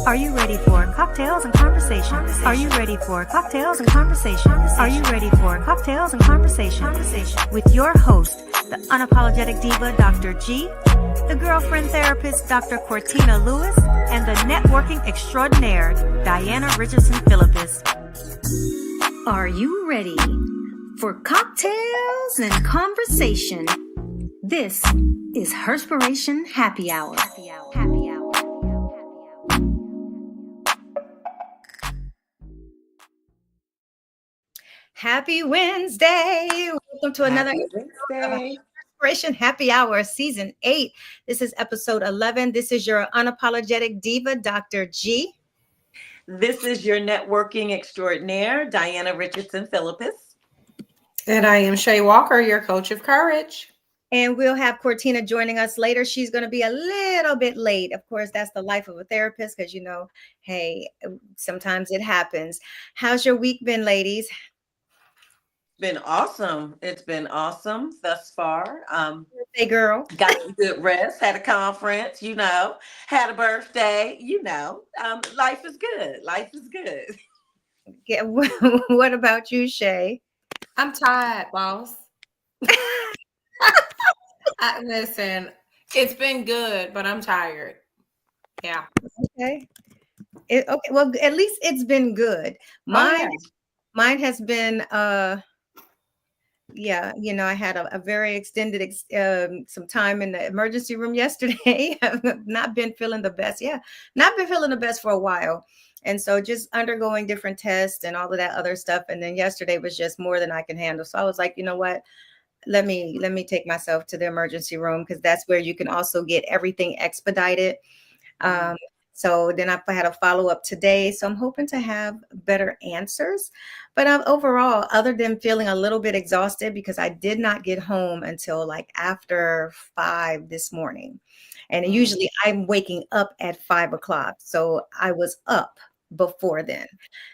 Are you ready for cocktails and conversation? Are you ready for cocktails and conversation? Are you ready for cocktails and conversation? With your host, the unapologetic diva, Dr. G, the girlfriend therapist, Dr. Cortina Lewis, and the networking extraordinaire, Diana Richardson Philippus. Are you ready for cocktails and conversation? This is Herspiration Happy Hour. Happy Wednesday. Welcome to another Herspiration Happy Hour, Season 8. This is episode 11. This is your unapologetic diva, Dr. G. This is your networking extraordinaire, Diana Richardson Philippus. And I am Shay Walker, your coach of courage. And we'll have Cortina joining us later. She's going to be a little bit late. Of course, that's the life of a therapist because, hey, sometimes it happens. How's your week been, ladies? Been awesome. It's been awesome thus far. Hey, girl. Got some good rest, had a conference, had a birthday, life is good. Life is good. Yeah, what about you, Shay? I'm tired, boss. Listen, it's been good, but I'm tired. Yeah. Okay. Okay. Well, at least it's been good. Mine has been I had a very extended some time in the emergency room yesterday. I've not been feeling the best. Not been feeling the best for a while. And so just undergoing different tests and all of that other stuff. And then yesterday was just more than I can handle. So I was like, you know what? Let me take myself to the emergency room because that's where you can also get everything expedited. So then I had a follow-up today. So I'm hoping to have better answers. But overall, other than feeling a little bit exhausted because I did not get home until like after 5 this morning. And usually I'm waking up at 5 o'clock. So I was up before then.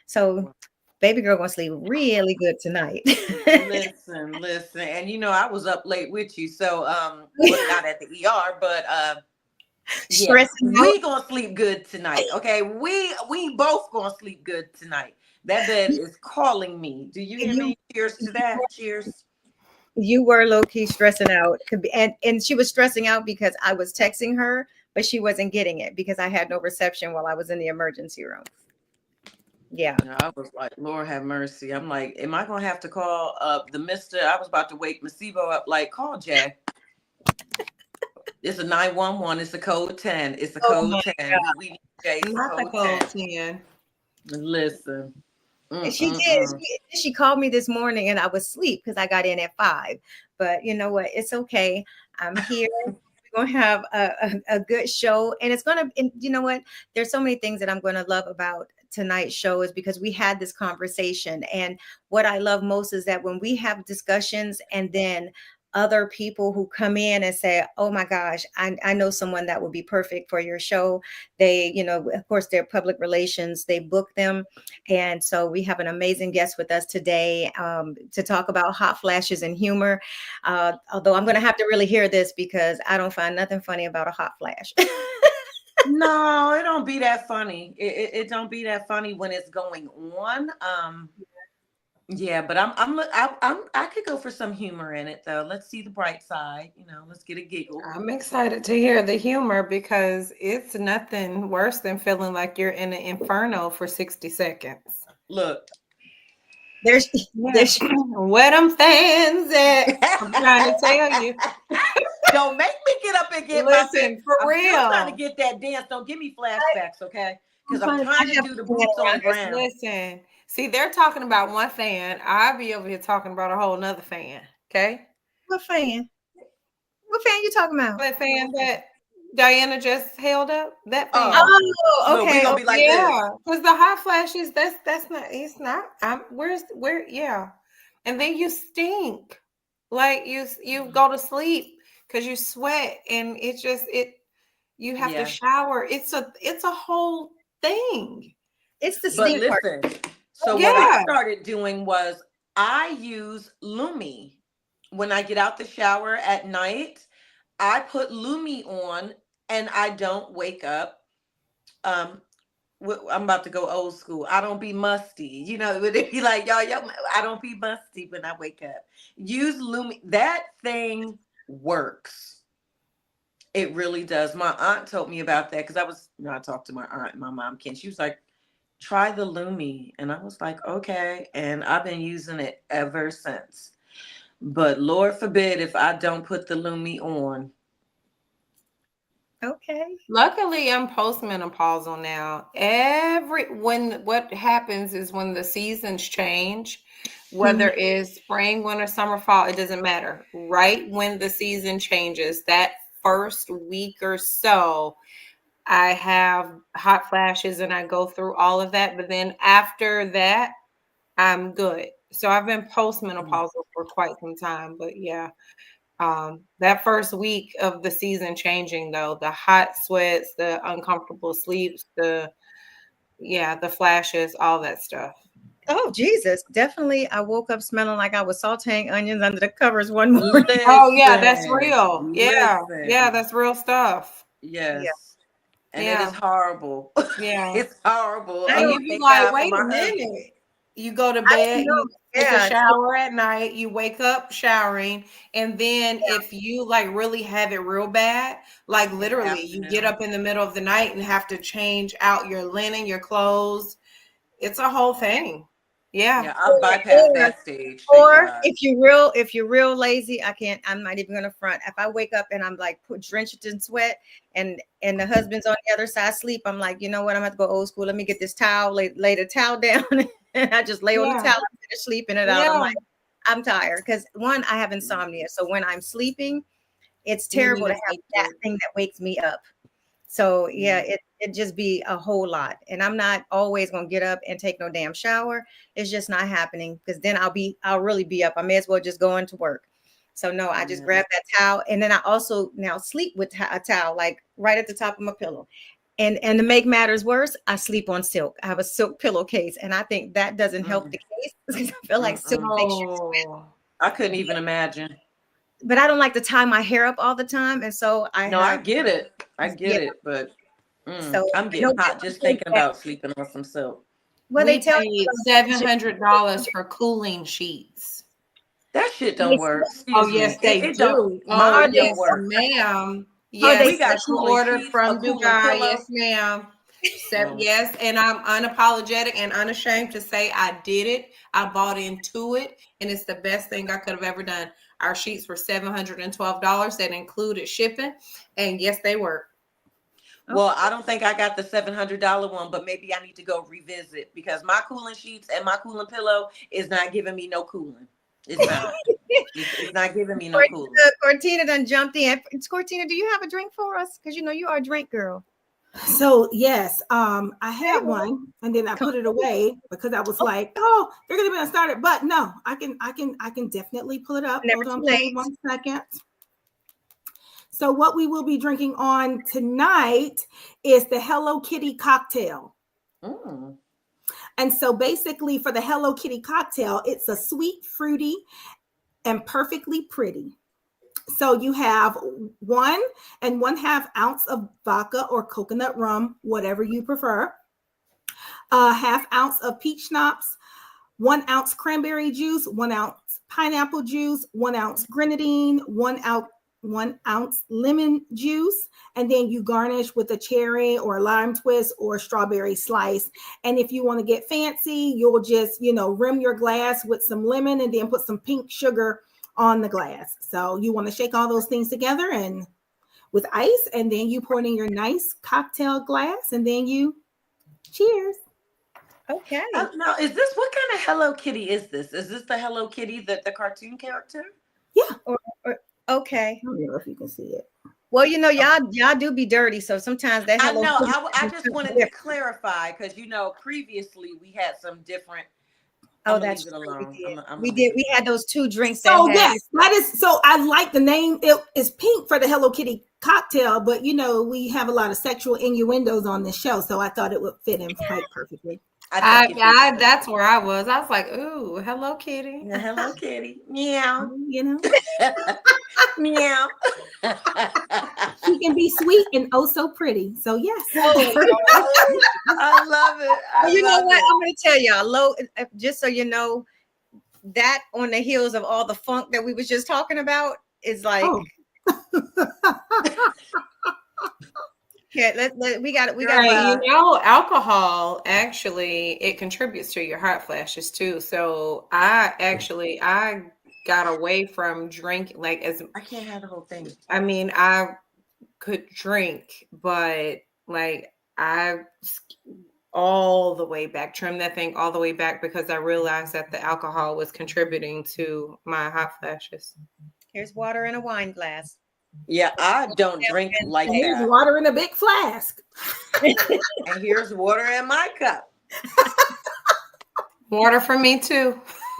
So baby girl gonna sleep really good tonight. Listen. And I was up late with you. So not at the ER, but we gonna sleep good tonight. Okay. We both gonna sleep good tonight. That bed is calling me. Do you hear me? Cheers to that. Cheers. You were low-key stressing out. And she was stressing out because I was texting her, but she wasn't getting it because I had no reception while I was in the emergency room. Yeah. I was like, Lord have mercy. I'm like, am I gonna have to call the mister? I was about to wake Masibo up, like, call Jay. It's a 911. It's a code 10. It's a code 10. We need Jay. Not the code 10. Listen. She did. She called me this morning and I was asleep because I got in at 5. But you know what? It's okay. I'm here. We're going to have a good show. And it's going to, and you know what? There's so many things that I'm going to love about tonight's show is because we had this conversation. And what I love most is that when we have discussions and then other people who come in and say, oh my gosh, I know someone that would be perfect for your show. They, of course, they're public relations, they book them. And so we have an amazing guest with us today to talk about hot flashes and humor. Although I'm going to have to really hear this because I don't find nothing funny about a hot flash. No, it don't be that funny. It don't be that funny when it's going on. Yeah, but I could go for some humor in it though. Let's see the bright side. Let's get a giggle. I'm excited to hear the humor because it's nothing worse than feeling like you're in an inferno for 60 seconds. Look, there's where them fans at? I'm trying to tell you. Don't make me get up and get for real. I'm trying to get that dance. Don't give me flashbacks, okay? Because I'm trying to do the boots on the ground. Listen. See, they're talking about one fan. I'll be over here talking about a whole nother fan. Okay. What fan? What fan you talking about? That fan that Diana just held up. That fan. Oh, okay. So we gonna be like this. Because the hot flashes, that's not. It's not. Where? Yeah. And then you stink. Like you go to sleep because you sweat, and you have to shower. It's a whole thing. It's the stink part. So what I started doing was I use Lumi. When I get out the shower at night, I put Lumi on and I don't wake up I'm about to go old school. I don't be musty. You know, would it be like, y'all, I don't be musty when I wake up. Use Lumi. That thing works. It really does. My aunt told me about that because I talked to my aunt and my mom, Ken. She was like, try the Lumi. And I was like, okay. And I've been using it ever since. But Lord forbid if I don't put the Lumi on. Okay. Luckily, I'm postmenopausal now. What happens is when the seasons change, whether it's spring, winter, summer, fall, it doesn't matter. Right when the season changes, that first week or so, I have hot flashes and I go through all of that. But then after that, I'm good. So I've been postmenopausal for quite some time. But yeah, that first week of the season changing, though, the hot sweats, the uncomfortable sleeps, the flashes, all that stuff. Oh, Jesus. Definitely. I woke up smelling like I was sauteing onions under the covers one morning. Oh yeah, that's real. Yeah, Listen. that's real stuff. Yeah. Yes. And it is Yeah, horrible. yeah. It's horrible. I And don't, you be Thank like, God for wait my a husband. minute. You go to I don't bed, know. you take a Yeah. shower at night, you wake up showering, and then if you like really have it real bad, like In the literally you get afternoon. up in the middle of the night and have to change out your linen, your clothes. It's a whole thing. Yeah. Yeah, I've bypassed Or, that stage. Thank God. if you're real lazy, I'm not even gonna front. If I wake up and I'm like drenched in sweat and the husband's on the other side asleep, I'm like, you know what? I'm gonna have to go old school. Let me get this towel, lay the towel down, and I just lay on the Yeah. towel and finish sleeping it out. I'm Yeah. like, I'm tired because one, I have insomnia. So when I'm sleeping, it's You need terrible to to have take that it. thing that wakes me up. So yeah, Yeah. it just be a whole lot. And I'm not always gonna get up and take no damn shower. It's just not happening because then I'll really be up. I may as well just go into work. So no, I just Yeah. grab that towel and then I also now sleep with a towel like right at the top of my pillow. And to make matters worse, I sleep on silk. I have a silk pillowcase, and I think that doesn't help Mm, the case because I feel like silk mm-mm. makes you. Oh. I couldn't even imagine. But I don't like to tie my hair up all the time, and so I No, I have get it. I yeah. get it. But So I'm I know getting hot just thinking about sleeping on some silk. well, they We tell paid $700 for cooling sheets. That shit don't you. work. Oh, Excuse yes, me. they It don't. do. Oh, Are Mine they don't yes, work. ma'am. are Yes, they We got special cooling order sheets, a from cooling Dubai. pillow. Yes, ma'am. Oh, Yes, and I'm unapologetic and unashamed to say I did it. I bought into it, and it's the best thing I could have ever done. Our sheets were $712. That included shipping, and yes, they work. well, I don't think I got the $700 one, but maybe I need to go revisit because my cooling sheets and my cooling pillow is not giving me no cooling. It's not. It's not giving me no cooling. Cortina done jumped in. Cortina, do you have a drink for us? Because you know you are a drink girl. So yes, I Hey, had one and then I come put it away because I was on. like, oh, they're gonna be started. But no, I can definitely pull it up. Never Hold too on for me late. 1 second. So what we will be drinking on tonight is the Hello Kitty cocktail. Mm. And so basically for the Hello Kitty cocktail, it's a sweet, fruity, and perfectly pretty. So you have 1.5 ounce of vodka or coconut rum, whatever you prefer. A half ounce of peach schnapps, 1 ounce cranberry juice, 1 ounce pineapple juice, 1 ounce grenadine, 1 ounce lemon juice, and then you garnish with a cherry or a lime twist or a strawberry slice. And if you want to get fancy, you'll just, rim your glass with some lemon and then put some pink sugar on the glass. So you want to shake all those things together and with ice, and then you pour it in your nice cocktail glass, and then you cheers. Okay. Now, is this what kind of Hello Kitty is this? Is this the Hello Kitty, the cartoon character? Yeah. Okay. I don't know if you can see it. Well, you know, y'all do be dirty, so sometimes that I Hello know. Kitty I is just wanted to different. clarify because previously we had some different. Oh, I'm gonna that's leave it true. alone. We did. I'm We gonna did. leave it We alone. had those two drinks that So had. yes, that is so. I like the name. It is pink for the Hello Kitty cocktail, but we have a lot of sexual innuendos on this show, so I thought it would fit in quite perfectly. I think it fits That's perfectly. where I was. I was like, ooh, Hello Kitty. Yeah, Hello Kitty. Meow. You know, Meow. She can be sweet and oh so pretty. So yes. I love it. Well, you know what? I'm going to tell y'all, just so you know, that on the heels of all the funk that we was just talking about is like, yeah, we got Right, you know, alcohol actually it contributes to your hot flashes too. So I got away from drink like as I can't have the whole thing. I mean, I could drink, but like I all the way back, trim that thing all the way back because I realized that the alcohol was contributing to my hot flashes. Here's water in a wine glass. Yeah, I don't drink like and here's that. water in a big flask. And here's water in my cup. Water for me too.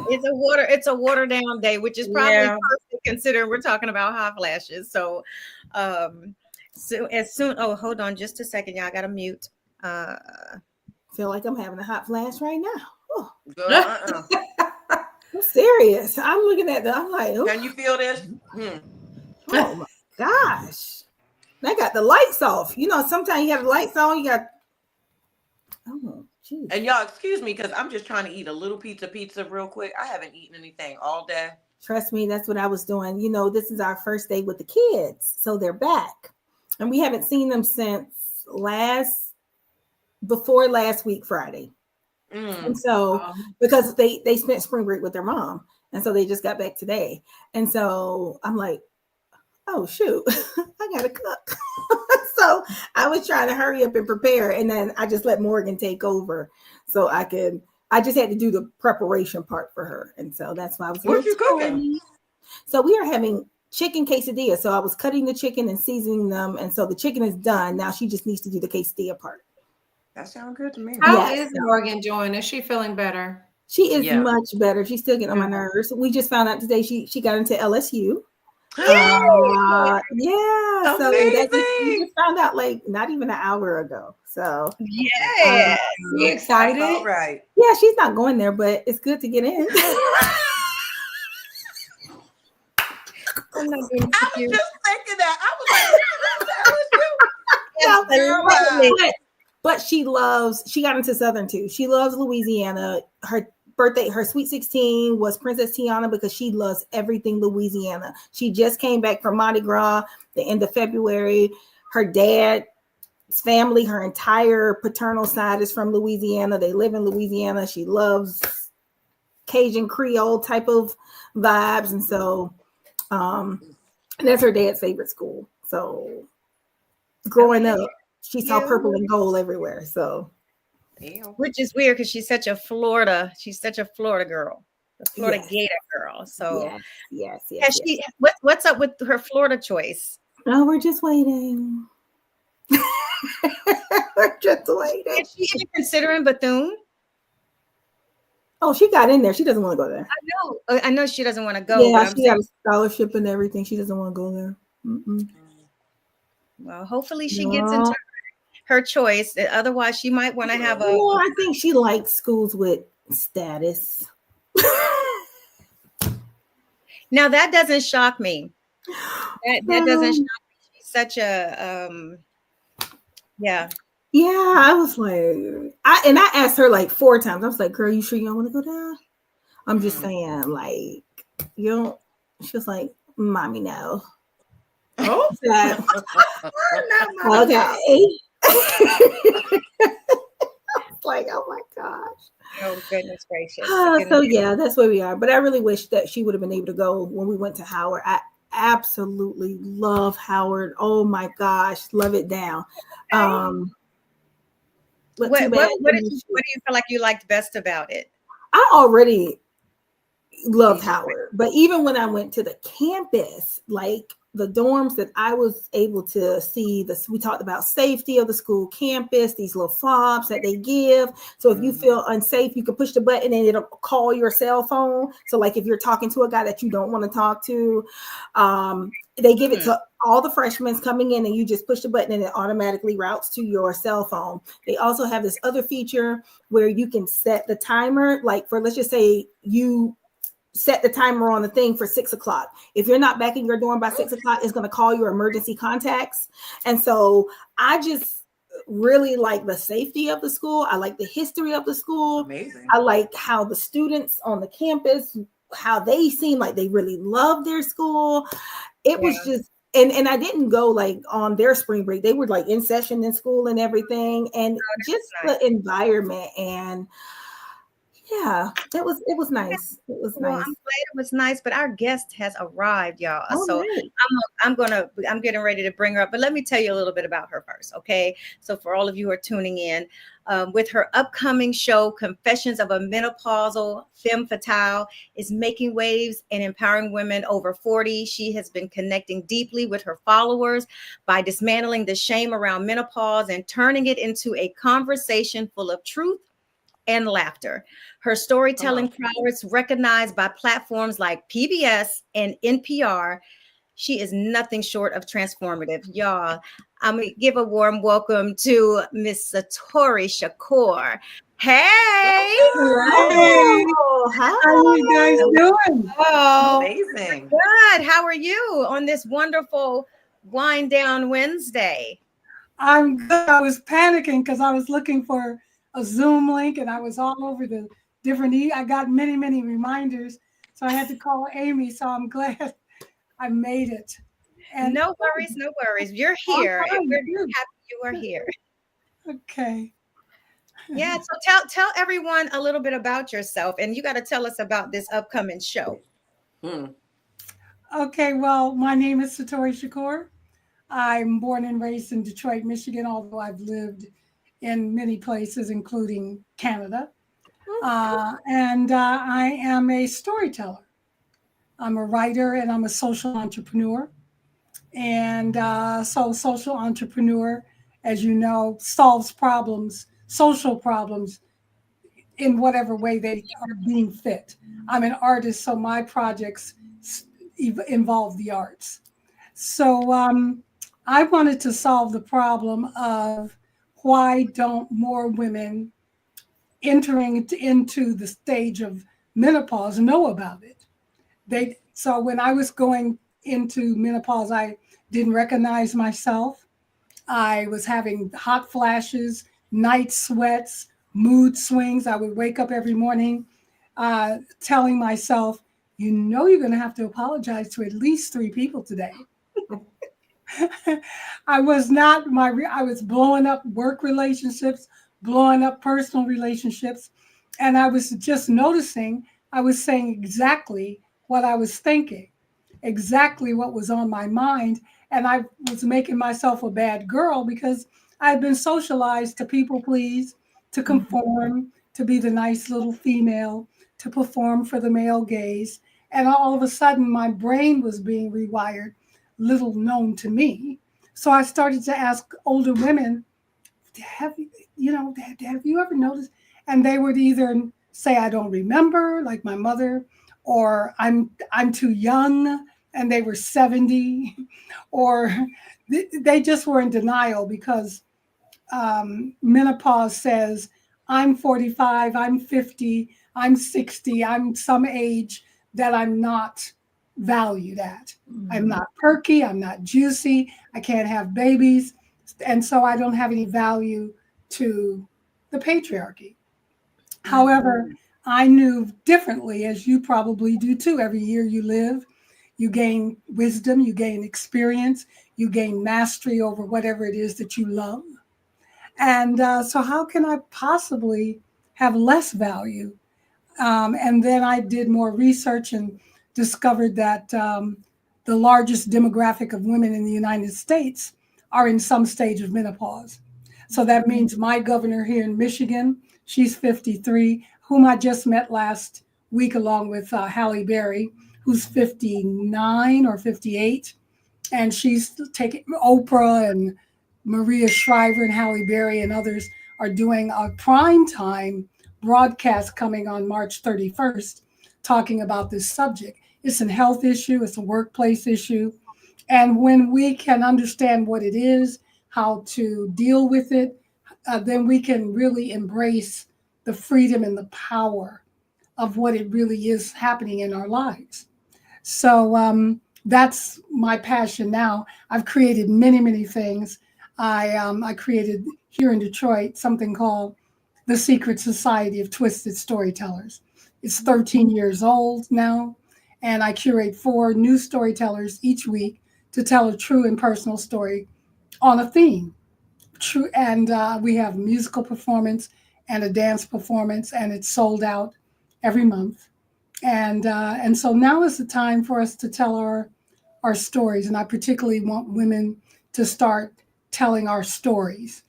It's a water down day, which is probably perfect considering we're talking about hot flashes. So oh, hold on just a second, y'all. I gotta mute. Feel like I'm having a hot flash right now. Oh. I'm serious. I'm looking at that. I'm like, can you feel this? Oh my gosh. They got the lights off. You know, sometimes you have the lights on, you got geez. And y'all excuse me because I'm just trying to eat a little pizza real quick. I haven't eaten anything all day. Trust me, that's what I was doing. You know, this is our first day with the kids. So they're back. And we haven't seen them since before last week, Friday. And so because they spent spring break with their mom. And so they just got back today. And so I'm like, oh shoot, I gotta cook. So I was trying to hurry up and prepare. And then I just let Morgan take over. So I just had to do the preparation part for her. And so that's why I was what you cooking? So we are having chicken quesadilla. So I was cutting the chicken and seasoning them. And so the chicken is done. Now she just needs to do the quesadilla part. That sounds good to me. How is Morgan doing? Is she feeling better? She is much better. She's still getting on my nerves. We just found out today she got into LSU. So we just found out like not even an hour ago. So yeah, you excited? All right. Yeah, she's not going there, but it's good to get in. I was just thinking that. I was like, but she got into Southern too. She loves Louisiana. Her birthday, her Sweet 16 was Princess Tiana because she loves everything Louisiana. She just came back from Mardi Gras the end of February. Her dad's family, her entire paternal side is from Louisiana. They live in Louisiana. She loves Cajun Creole type of vibes. And so that's her dad's favorite school. So growing up, she saw purple and gold everywhere. So, which is weird because she's such a Florida girl, a Florida Gator girl. So yes. What's up with her Florida choice? Oh, we're just waiting. We're just waiting. Is she even considering Bethune? Oh, she got in there. She doesn't want to go there. I know she doesn't want to go. Yeah, she got a scholarship and everything. She doesn't want to go there. Well, hopefully she gets into her choice. Otherwise, she might want to have a. Well, I think she likes schools with status. Now that doesn't shock me. That doesn't shock me. She's such a yeah. Yeah, I was like, I asked her like 4 times. I was like, girl, you sure you don't want to go down? I'm just saying, like, you don't. She was like, mommy, no. Oh, okay. Like, oh my gosh. Oh goodness gracious. So yeah, that's where we are. But I really wish that she would have been able to go when we went to Howard. I absolutely love Howard. Oh my gosh, love it down. What do you feel like you liked best about it? I already loved Howard, but even when I went to the campus, like the dorms that I was able to see, we talked about safety of the school campus, these little fobs that they give. So if you feel unsafe, you can push the button and it'll call your cell phone. So like if you're talking to a guy that you don't want to talk to, they give it to all the freshmen coming in and you just push the button and it automatically routes to your cell phone. They also have this other feature where you can set the timer, like for, let's just say you set the timer on the thing for 6:00. If you're not back in your dorm by 6:00, it's going to call your emergency contacts. And so I just really like the safety of the school. I like the history of the school. Amazing. I like how the students on the campus, how they seem like they really love their school. It was just, and I didn't go like on their spring break. They were like in session in school and everything, and just nice. the environment, and yeah, it was nice. It was Well, nice. I'm glad it was nice, but our guest has arrived, y'all. All So right. I'm getting ready to bring her up, but let me tell you a little bit about her first, okay? So for all of you who are tuning in, with her upcoming show, Confessions of a Menopausal Femme Fatale, is making waves and empowering women over 40. She has been connecting deeply with her followers by dismantling the shame around menopause and turning it into a conversation full of truth and laughter. Her storytelling prowess recognized by platforms like PBS and NPR. She is nothing short of transformative. Y'all, I'm going to give a warm welcome to Miss Satori Shakoor. Hey! Hey, Hi. how are you guys doing? Oh, Amazing. good. How are you on this wonderful wind down Wednesday? I'm good. I was panicking because I was looking for a Zoom link and I was all over the different. I got many, many reminders. So I had to call Amy. So I'm glad I made it. And No worries, no worries. You're here. fine, We're too. happy you are here. Okay. Yeah, so tell everyone a little bit about yourself, and you got to tell us about this upcoming show. Okay. Well, my name is Satori Shakoor. I'm born and raised in Detroit, Michigan, although I've lived in many places, including Canada. And I am a storyteller. I'm a writer and I'm a social entrepreneur. And so, social entrepreneur, as you know, solves problems, social problems, in whatever way they are being fit. I'm an artist, so my projects involve the arts. So I wanted to solve the problem of why don't more women entering into the stage of menopause know about it. So when I was going into menopause, I didn't recognize myself. I was having hot flashes, night sweats, mood swings. I would wake up every morning telling myself, you know, you're going to have to apologize to at least 3 people today. I was blowing up work relationships, blowing up personal relationships. And I was just noticing I was saying exactly what I was thinking, exactly what was on my mind. And I was making myself a bad girl because I had been socialized to people please, to conform, to be the nice little female, to perform for the male gaze. And all of a sudden, my brain was being rewired, little known to me. So I started to ask older women, have you ever noticed? And they would either say, I don't remember, like my mother, or I'm too young, and they were 70, or they just were in denial because menopause says, I'm 45, I'm 50, I'm 60, I'm some age that I'm not valued at. I'm not perky, I'm not juicy, I can't have babies. And so I don't have any value to the patriarchy. However, I knew differently, as you probably do too. Every year you live, you gain wisdom, you gain experience, you gain mastery over whatever it is that you love. And so, how can I possibly have less value? And then I did more research and discovered that the largest demographic of women in the United States are in some stage of menopause. So that means my governor here in Michigan, she's 53, whom I just met last week, along with Halle Berry, who's 59 or 58. And she's taking Oprah and Maria Shriver and Halle Berry and others are doing a prime time broadcast coming on March 31st talking about this subject. It's a health issue, it's a workplace issue. And when we can understand what it is, how to deal with it, then we can really embrace the freedom and the power of what it really is happening in our lives. So that's my passion now. I've created many things. I created here in Detroit something called the Secret Society of Twisted Storytellers. It's 13 years old now, and I curate 4 new storytellers each week to tell a true and personal story on a theme. True, and we have musical performance and a dance performance, and it's sold out every month. And so now is the time for us to tell our stories, and I particularly want women to start telling our stories.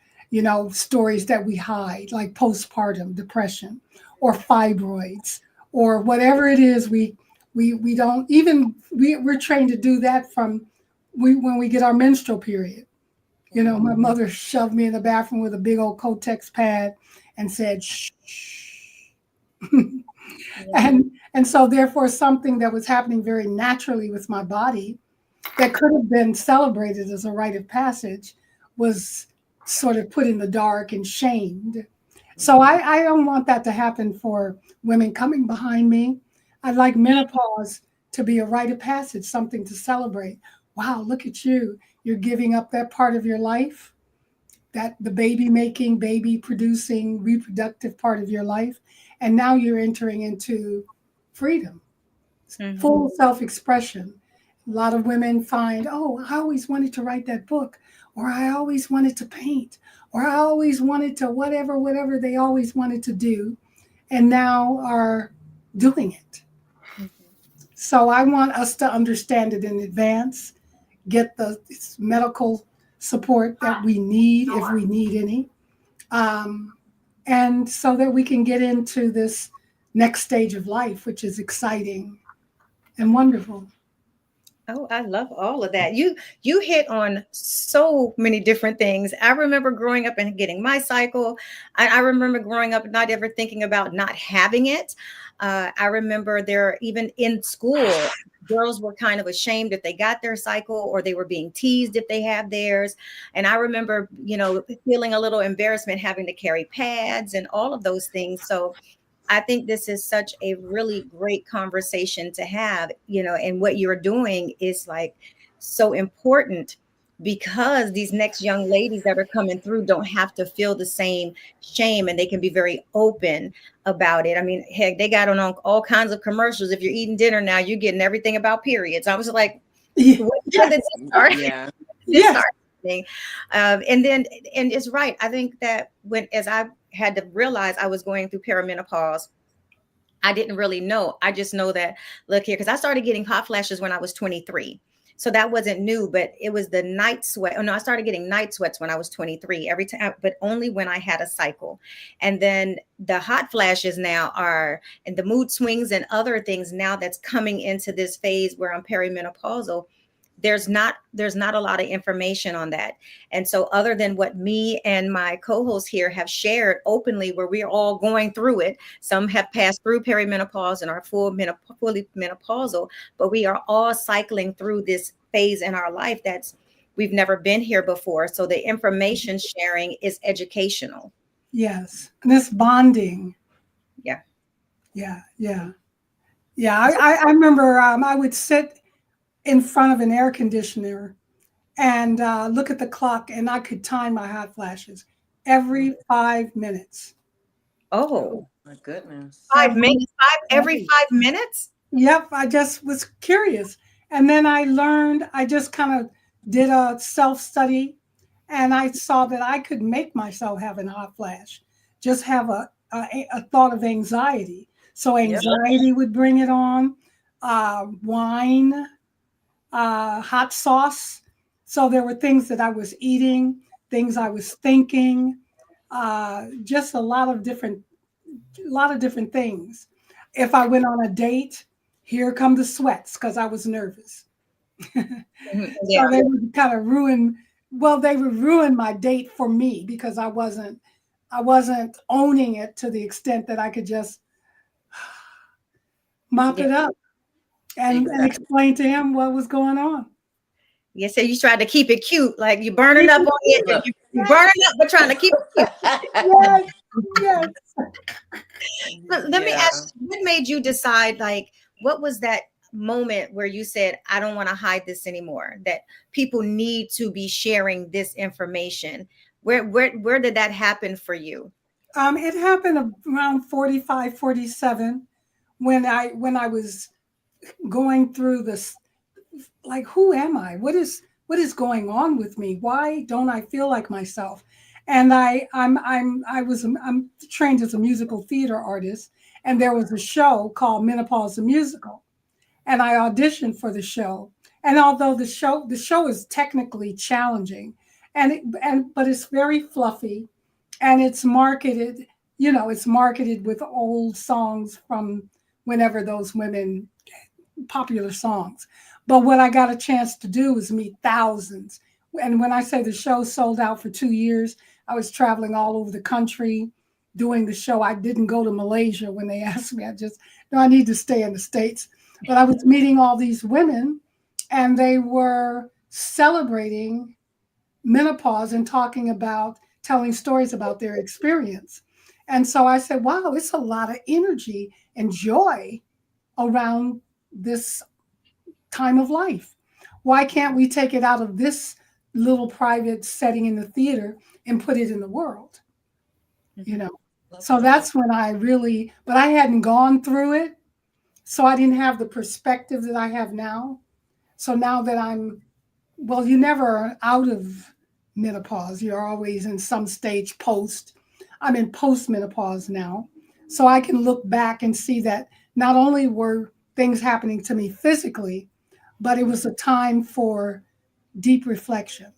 Stories that we hide, like postpartum depression, or fibroids, or whatever it is. We don't even we're trained to do that from when we get our menstrual period. My mother shoved me in the bathroom with a big old Kotex pad and said, shh. And so therefore something that was happening very naturally with my body that could have been celebrated as a rite of passage was sort of put in the dark and shamed. So I don't want that to happen for women coming behind me. I'd like menopause to be a rite of passage, something to celebrate. Wow, look at you. You're giving up that part of your life, that the baby making, baby producing, reproductive part of your life. And now you're entering into freedom, full self-expression. A lot of women find, oh, I always wanted to write that book, or I always wanted to paint, or I always wanted to whatever they always wanted to do, and now are doing it. So I want us to understand it in advance, get the medical support that we need, if we need any, and so that we can get into this next stage of life, which is exciting and wonderful. Oh, I love all of that. You hit on so many different things. I remember growing up and getting my cycle. I remember growing up and not ever thinking about not having it. I remember even in school, girls were kind of ashamed if they got their cycle, or they were being teased if they had theirs. And I remember, feeling a little embarrassment having to carry pads and all of those things. So I think this is such a really great conversation to have, and what you're doing is like so important, because these next young ladies that are coming through don't have to feel the same shame, and they can be very open about it. I mean, heck, they got on all kinds of commercials. If you're eating dinner now, you're getting everything about periods. I was like, when did this start? Yeah. This started happening. And it's right. I think that as I had to realize I was going through perimenopause, I didn't really know. I just know that, look here, because I started getting hot flashes when I was 23. So that wasn't new, but it was the night sweat. Oh no, I started getting night sweats when I was 23 every time, but only when I had a cycle. And then the hot flashes now and the mood swings and other things now that's coming into this phase where I'm perimenopausal. There's not a lot of information on that. And so other than what me and my co-hosts here have shared openly, where we're all going through it, some have passed through perimenopause and are fully menopausal, but we are all cycling through this phase in our life we've never been here before. So the information sharing is educational. Yes. And this bonding. Yeah. I remember I would sit in front of an air conditioner and look at the clock, and I could time my hot flashes every 5 minutes. Oh my goodness. 5 minutes, every 5 minutes? Yep. I just was curious. And then I just kind of did a self-study, and I saw that I could make myself have a hot flash, just have a thought of anxiety. So anxiety would bring it on, wine, hot sauce. So there were things that I was eating, things I was thinking, just a lot of different things. If I went on a date, here come the sweats because I was nervous. So they would kind of ruin my date for me, because I wasn't owning it to the extent that I could just mop it up and explain to him what was going on. Yeah, so you tried to keep it cute, like you burning up on it. You burning up, but trying to keep it cute. Yes, Yes. Let me Yeah. ask, what made you decide, like, what was that moment where you said, I don't want to hide this anymore, that people need to be sharing this information? Where did that happen for you? It happened around 45, 47, when I was going through this, like, who am I? What is going on with me? Why don't I feel like myself? And I'm trained as a musical theater artist, and there was a show called Menopause the Musical, and I auditioned for the show. And although the show is technically challenging, but it's very fluffy, and it's marketed with old songs from whenever those women, popular songs. But what I got a chance to do was meet thousands. And when I say the show sold out for 2 years, I was traveling all over the country doing the show. I didn't go to Malaysia when they asked me. No, I need to stay in the States. But I was meeting all these women, and they were celebrating menopause and telling stories about their experience. And so I said, wow, it's a lot of energy and joy around this time of life. Why can't we take it out of this little private setting in the theater and put it in the world? You know, so that's when but I hadn't gone through it. So I didn't have the perspective that I have now. So now that you never are out of menopause. You're always in some stage post. I'm in post menopause now. So I can look back and see that not only were things happening to me physically, but it was a time for deep reflection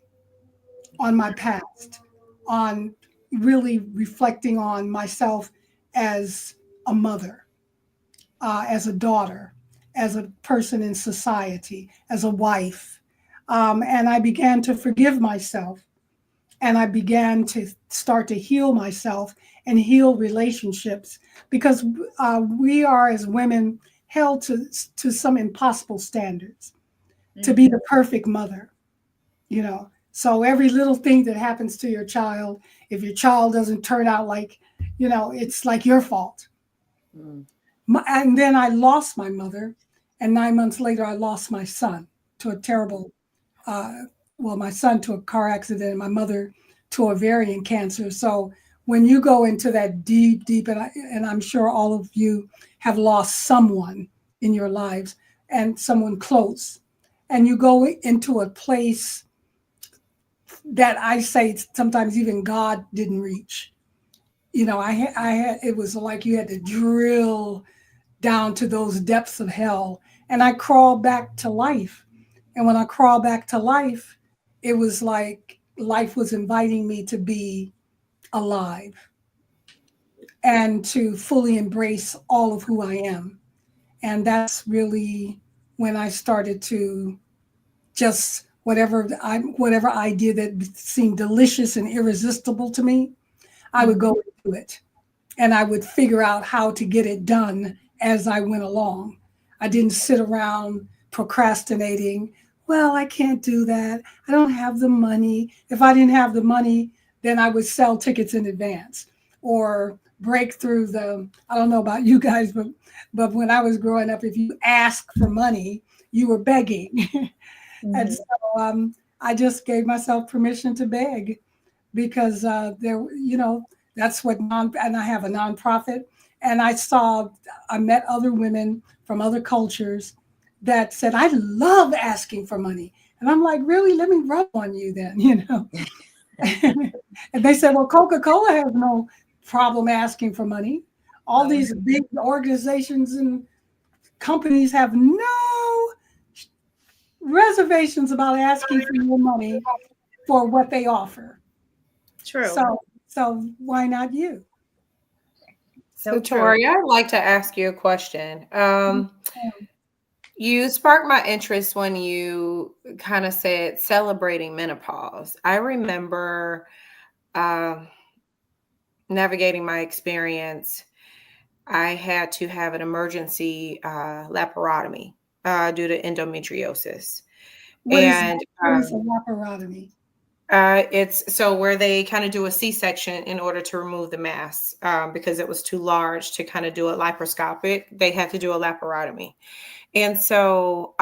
on my past, on really reflecting on myself as a mother, as a daughter, as a person in society, as a wife. And I began to forgive myself, and I began to start to heal myself and heal relationships, because we are, as women, held to some impossible standards to be the perfect mother, you know. So every little thing that happens to your child, if your child doesn't turn out like, it's like your fault. Mm. And then I lost my mother, and 9 months later, I lost my son to a terrible, my son to a car accident, and my mother to ovarian cancer. So when you go into that deep, and I'm sure all of you have lost someone in your lives, and someone close, and you go into a place that I say sometimes even God didn't reach. It was like you had to drill down to those depths of hell, and I crawled back to life. And when I crawled back to life, it was like life was inviting me to be alive and to fully embrace all of who I am. And that's really when I started to just whatever idea that seemed delicious and irresistible to me, I would go into it, and I would figure out how to get it done as I went along. I didn't sit around procrastinating. Well, I can't do that. I don't have the money. If I didn't have the money, then I would sell tickets in advance or break through I don't know about you guys, but when I was growing up, if you asked for money, you were begging. And so I just gave myself permission to beg, because that's and I have a nonprofit, and I met other women from other cultures that said, I love asking for money. And I'm like, really? Let me rub on you then. And they said, well, Coca-Cola has no problem asking for money. All these big organizations and companies have no reservations about asking for your money for what they offer. True. So why not you? So Tori, I'd like to ask you a question. You sparked my interest when you kind of said celebrating menopause. I remember navigating my experience. I had to have an emergency laparotomy due to endometriosis. What is a laparotomy? It's so where they kind of do a C-section in order to remove the mass because it was too large to kind of do it laparoscopic. They had to do a laparotomy. And so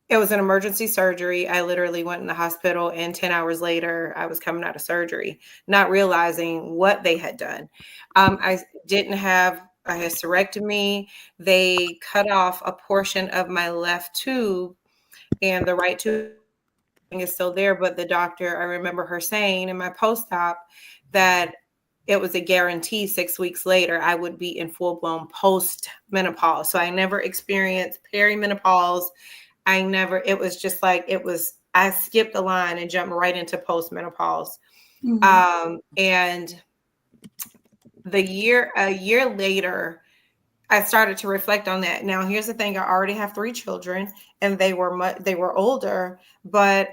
it was an emergency surgery. I literally went in the hospital, and 10 hours later, I was coming out of surgery, not realizing what they had done. I didn't have a hysterectomy. They cut off a portion of my left tube, and the right tube is still there. But the doctor, I remember her saying in my post-op that it was a guarantee 6 weeks later I would be in full-blown post-menopause. So I never experienced perimenopause. It was just like, I skipped the line and jumped right into post-menopause. And a year later, I started to reflect on that. Now, here's the thing. I already have 3 children, and they were older, but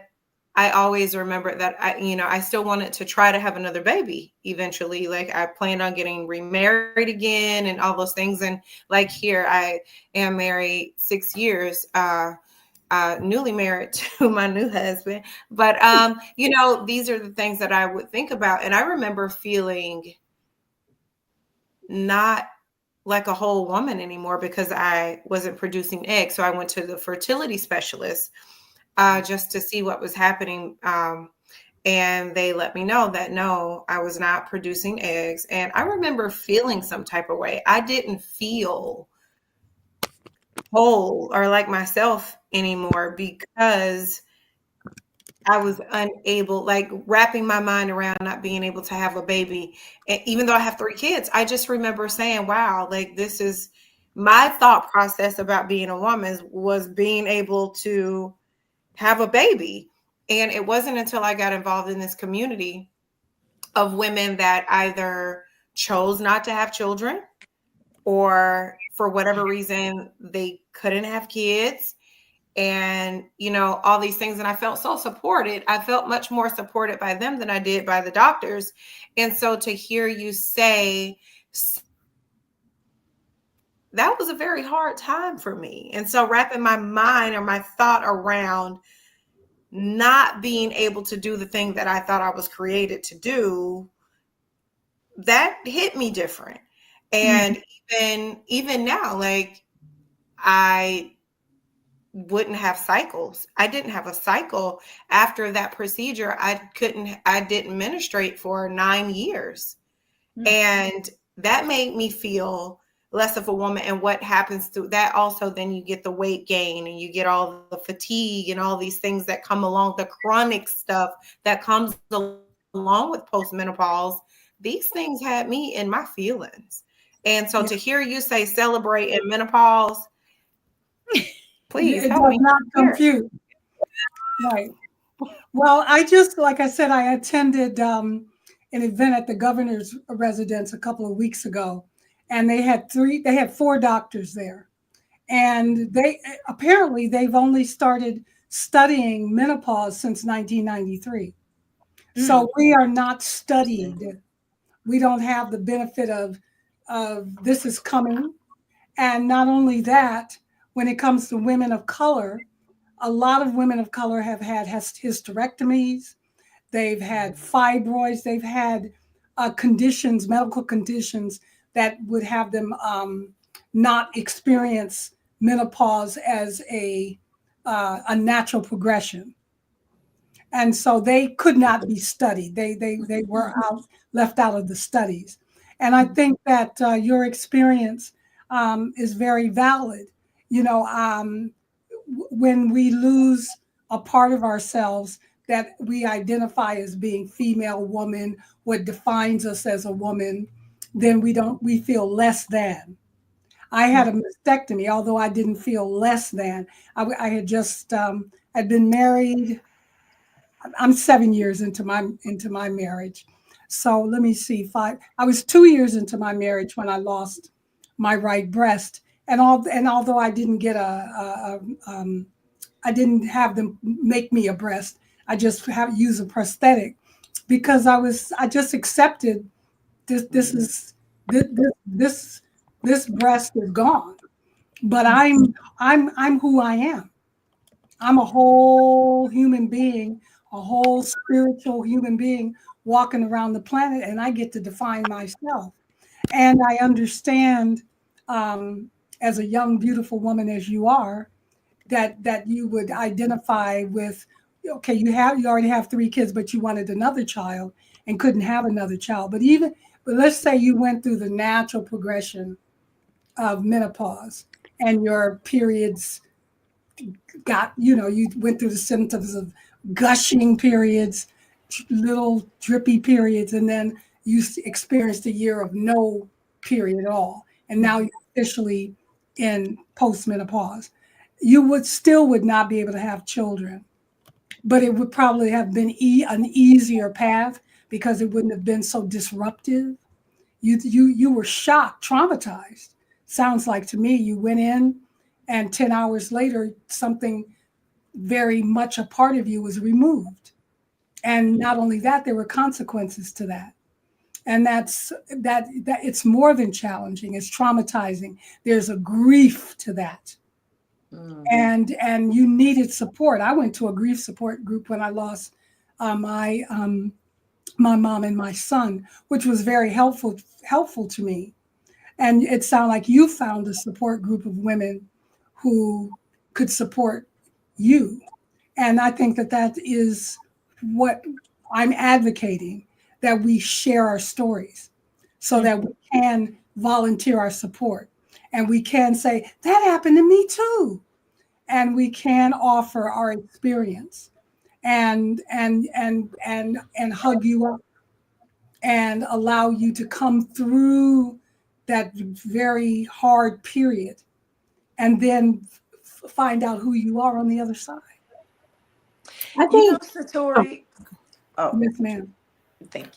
I always remember that I still wanted to try to have another baby eventually. Like, I planned on getting remarried again and all those things. And like, here I am married 6 years, newly married to my new husband. But, these are the things that I would think about. And I remember feeling not like a whole woman anymore because I wasn't producing eggs. So I went to the fertility specialist just to see what was happening. And they let me know that no, I was not producing eggs. And I remember feeling some type of way. I didn't feel whole or like myself anymore because I was unable, like, wrapping my mind around not being able to have a baby. And even though I have 3 kids, I just remember saying, wow, like, this is my thought process about being a woman was being able to have a baby. And it wasn't until I got involved in this community of women that either chose not to have children or for whatever reason they couldn't have kids, and all these things. And I felt so supported. I felt much more supported by them than I did by the doctors. And so to hear you say that was a very hard time for me. And so wrapping my mind or my thought around not being able to do the thing that I thought I was created to do, that hit me different. And even now, like, I wouldn't have cycles. I didn't have a cycle after that procedure. I didn't menstruate for 9 years. And that made me feel less of a woman. And what happens to that also, then you get the weight gain and you get all the fatigue and all these things that come along, the chronic stuff that comes along with postmenopause. These things had me in my feelings. And so to hear you say celebrate in menopause, please it help does me. not compute. Right. Well, like I said, I attended an event at the governor's residence a couple of weeks ago, and they had 4 doctors there. And they've only started studying menopause since 1993. So we are not studied. We don't have the benefit of this is coming. And not only that, when it comes to women of color, a lot of women of color have had hysterectomies. They've had fibroids. They've had conditions, medical conditions that would have them not experience menopause as a natural progression. And so they could not be studied. They were left out of the studies. And I think that your experience is very valid. When we lose a part of ourselves that we identify as being female, woman, what defines us as a woman, then we feel less than. I had a mastectomy, although I didn't feel less than. I had just I'd been married. I'm 7 years into my marriage. So let me see, I was 2 years into my marriage when I lost my right breast. And although I didn't get I didn't have them make me a breast, I just use a prosthetic because I just accepted this breast is gone. But I'm who I am. I'm a whole human being a whole spiritual human being walking around the planet, and I get to define myself. And I understand, as a young, beautiful woman as you are, that you would identify with, okay, you already have 3 kids, but you wanted another child and couldn't have another child. But let's say you went through the natural progression of menopause and your periods you went through the symptoms of gushing periods, little drippy periods, and then you experienced a year of no period at all. And now you're officially in postmenopause. You would not be able to have children, but it would probably have been an easier path because it wouldn't have been so disruptive. You were shocked, traumatized. Sounds like to me you went in, and 10 hours later something very much a part of you was removed. And not only that, there were consequences to that. And that it's more than challenging, it's traumatizing. There's a grief to that. And you needed support. I went to a grief support group when I lost my mom and my son, which was very helpful to me. And it sounded like you found a support group of women who could support you. And I think that is what I'm advocating, that we share our stories so that we can volunteer our support and we can say, that happened to me too. And we can offer our experience and hug you up and allow you to come through that very hard period and then find out who you are on the other side. I think, Satori. Oh, Yes, ma'am. thank you.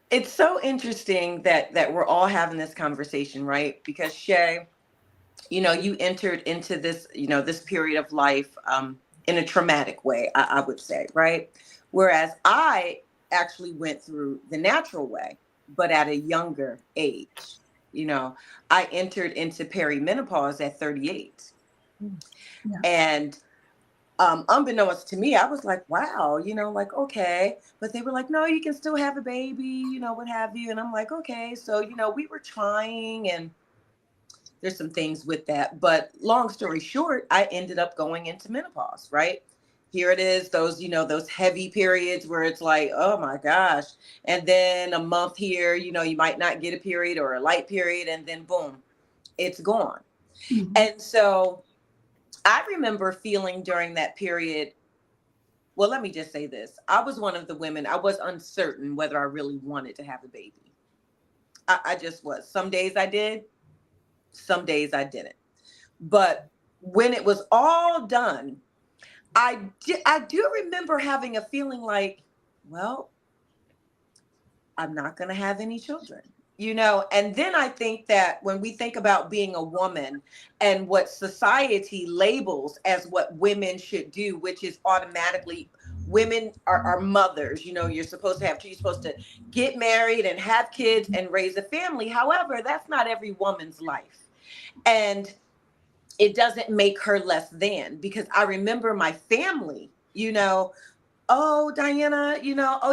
It's so interesting that we're all having this conversation, right? Because Shay, you entered into this, this period of life in a traumatic way, I would say, right? Whereas I actually went through the natural way, but at a younger age. I entered into perimenopause at 38. Yeah. And unbeknownst to me, I was like, wow, like, okay. But they were like, no, you can still have a baby, what have you. And I'm like, okay. So, we were trying, and there's some things with that. But long story short, I ended up going into menopause, right? Here it is, those heavy periods where it's like, oh my gosh. And then a month here, you might not get a period or a light period, and then boom, it's gone. Mm-hmm. And so I remember feeling during that period, well, let me just say this. I was one of the women, I was uncertain whether I really wanted to have a baby. I just was. Some days I did, some days I didn't. But when it was all done, I do remember having a feeling like, well, I'm not going to have any children. And then I think that when we think about being a woman and what society labels as what women should do, which is automatically women are mothers, you're supposed to get married and have kids and raise a family. However, that's not every woman's life. And it doesn't make her less than, because I remember my family, oh, Diana, oh,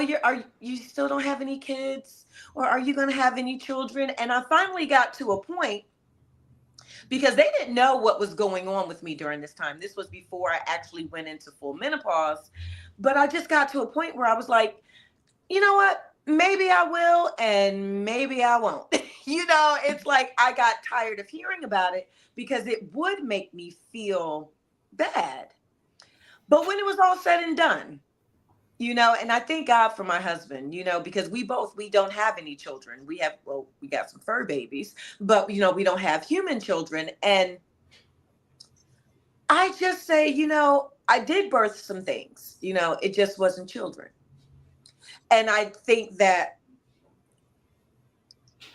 you still don't have any kids? Or are you going to have any children? And I finally got to a point, because they didn't know what was going on with me during this time. This was before I actually went into full menopause. But I just got to a point where I was like, you know what? Maybe I will, and maybe I won't. It's like I got tired of hearing about it because it would make me feel bad. But when it was all said and done, and I thank God for my husband, because we don't have any children. We got some fur babies, but, we don't have human children. And I just say, I did birth some things, it just wasn't children. And I think that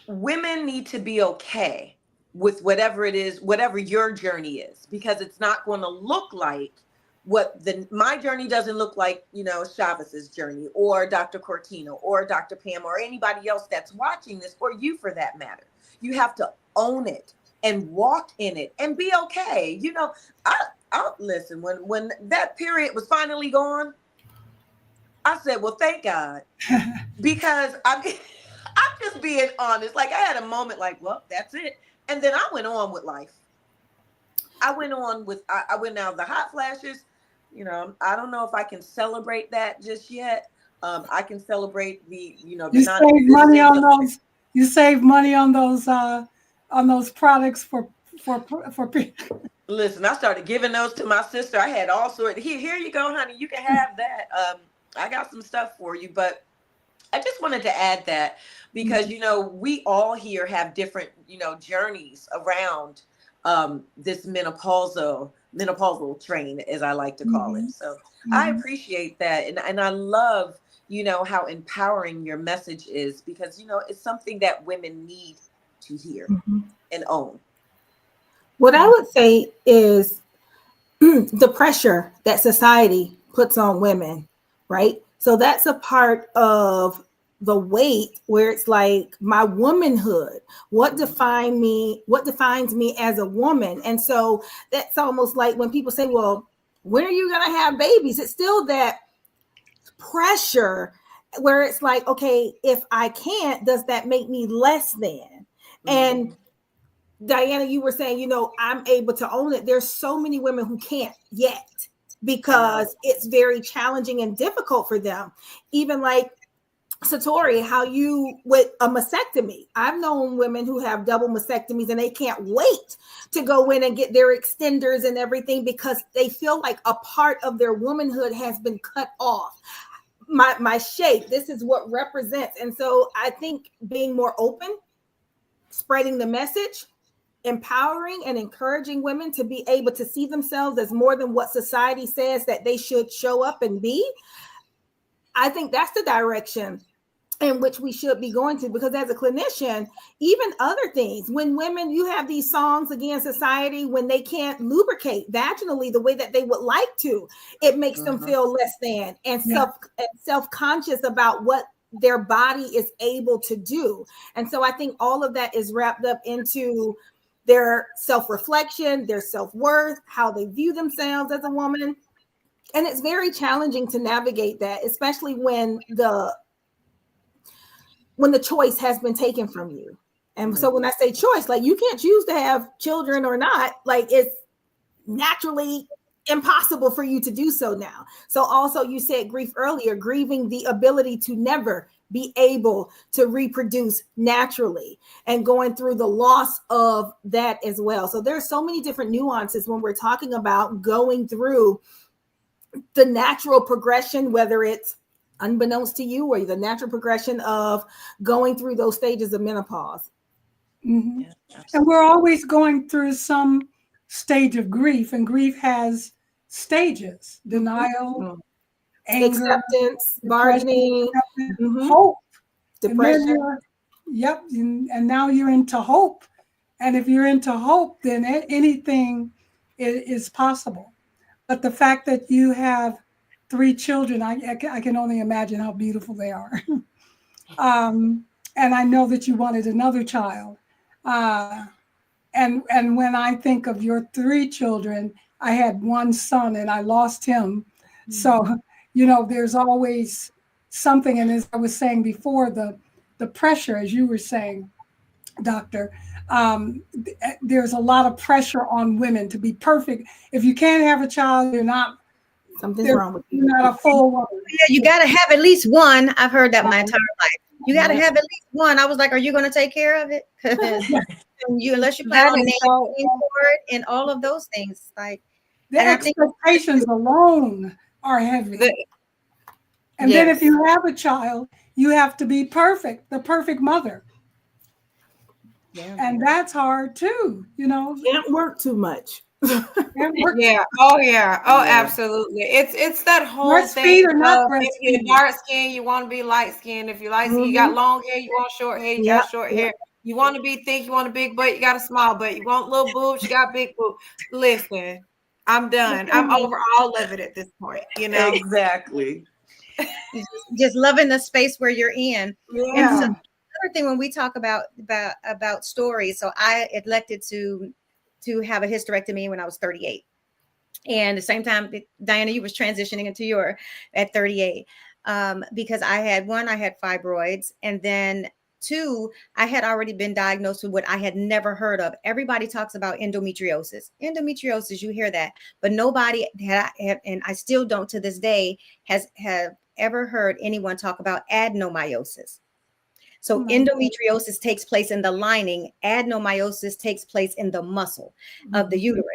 women need to be okay with whatever it is, whatever your journey is, because it's not going to look like my journey doesn't look like, Chavez's journey, or Dr. Cortino, or Dr. Pam, or anybody else that's watching this, or you for that matter. You have to own it and walk in it and be okay. I'll listen, when that period was finally gone, I said, well, thank God. Because I'm just being honest. Like I had a moment like, well, that's it. And then I went on with life. I went out the hot flashes. I don't know if I can celebrate that just yet. I can celebrate the You save money non-existence on of. those. You save money on those products for people. Listen, I started giving those to my sister. I had all sorts. Here you go, honey. You can have that. I got some stuff for you, but I just wanted to add that because we all here have different journeys around this menopausal train, as I like to call it. So I appreciate that, and I love how empowering your message is, because it's something that women need to hear and own. What I would say is the pressure that society puts on women, right? So that's a part of the weight where it's like my womanhood, what defines me as a woman. And so that's almost like when people say, well, when are you going to have babies? It's still that pressure where it's like, okay, if I can't, does that make me less than? And Diana, you were saying, I'm able to own it. There's so many women who can't yet because it's very challenging and difficult for them. Even like Satori, how you with a mastectomy. I've known women who have double mastectomies and they can't wait to go in and get their extenders and everything because they feel like a part of their womanhood has been cut off. My shape, this is what represents. And so I think being more open, spreading the message, empowering and encouraging women to be able to see themselves as more than what society says that they should show up and be. I think that's the direction in which we should be going to, because as a clinician, even other things, when women, you have these songs against society when they can't lubricate vaginally the way that they would like to, it makes them feel less than and self-conscious about what their body is able to do. And so I think all of that is wrapped up into their self-reflection, their self-worth, how they view themselves as a woman. And it's very challenging to navigate that, especially when the choice has been taken from you. And so when I say choice, like you can't choose to have children or not, like it's naturally impossible for you to do so now. So also you said grief earlier, grieving the ability to never be able to reproduce naturally and going through the loss of that as well. So there's so many different nuances when we're talking about going through the natural progression, whether it's unbeknownst to you or the natural progression of going through those stages of menopause. Yeah, and we're always going through some stage of grief, and grief has stages: denial, anger, acceptance, bargaining, hope, depression. And now you're into hope. And if you're into hope, then anything is possible. But the fact that you have 3 children, I can only imagine how beautiful they are. And I know that you wanted another child. And when I think of your 3 children, I had one son and I lost him. So, there's always something. And as I was saying before, the pressure, as you were saying, Doctor, there's a lot of pressure on women to be perfect. If you can't have a child, something's wrong with you. You're not a full woman. Yeah, you got to have at least one. I've heard that my entire life. You got to have at least one. I was like, are you going to take care of it? Unless you plan on naming for it and all of those things. Like the expectations alone are heavy. And then if you have a child, you have to be perfect, the perfect mother. Yeah. And that's hard too, Can't work too much. Yeah. Oh yeah. Oh, absolutely. It's that whole thing of if you're dark skinned, you want to be light skinned. If you're light skinned, you got long hair, you want short hair, you got short hair. You want to be thick, you want a big butt, you got a small butt. You want little boobs, you got big boobs. Listen, I'm done. I'm over all of it at this point. Exactly. just loving the space where you're in. Yeah. And so another thing when we talk about stories, so I elected to have a hysterectomy when I was 38. And at the same time, Diana, you was transitioning into at 38. because I had fibroids, and then two, I had already been diagnosed with what I had never heard of. Everybody talks about endometriosis. Endometriosis, you hear that, but nobody and I still don't to this day, have ever heard anyone talk about adenomyosis. So endometriosis takes place in the lining, adenomyosis takes place in the muscle of the uterus.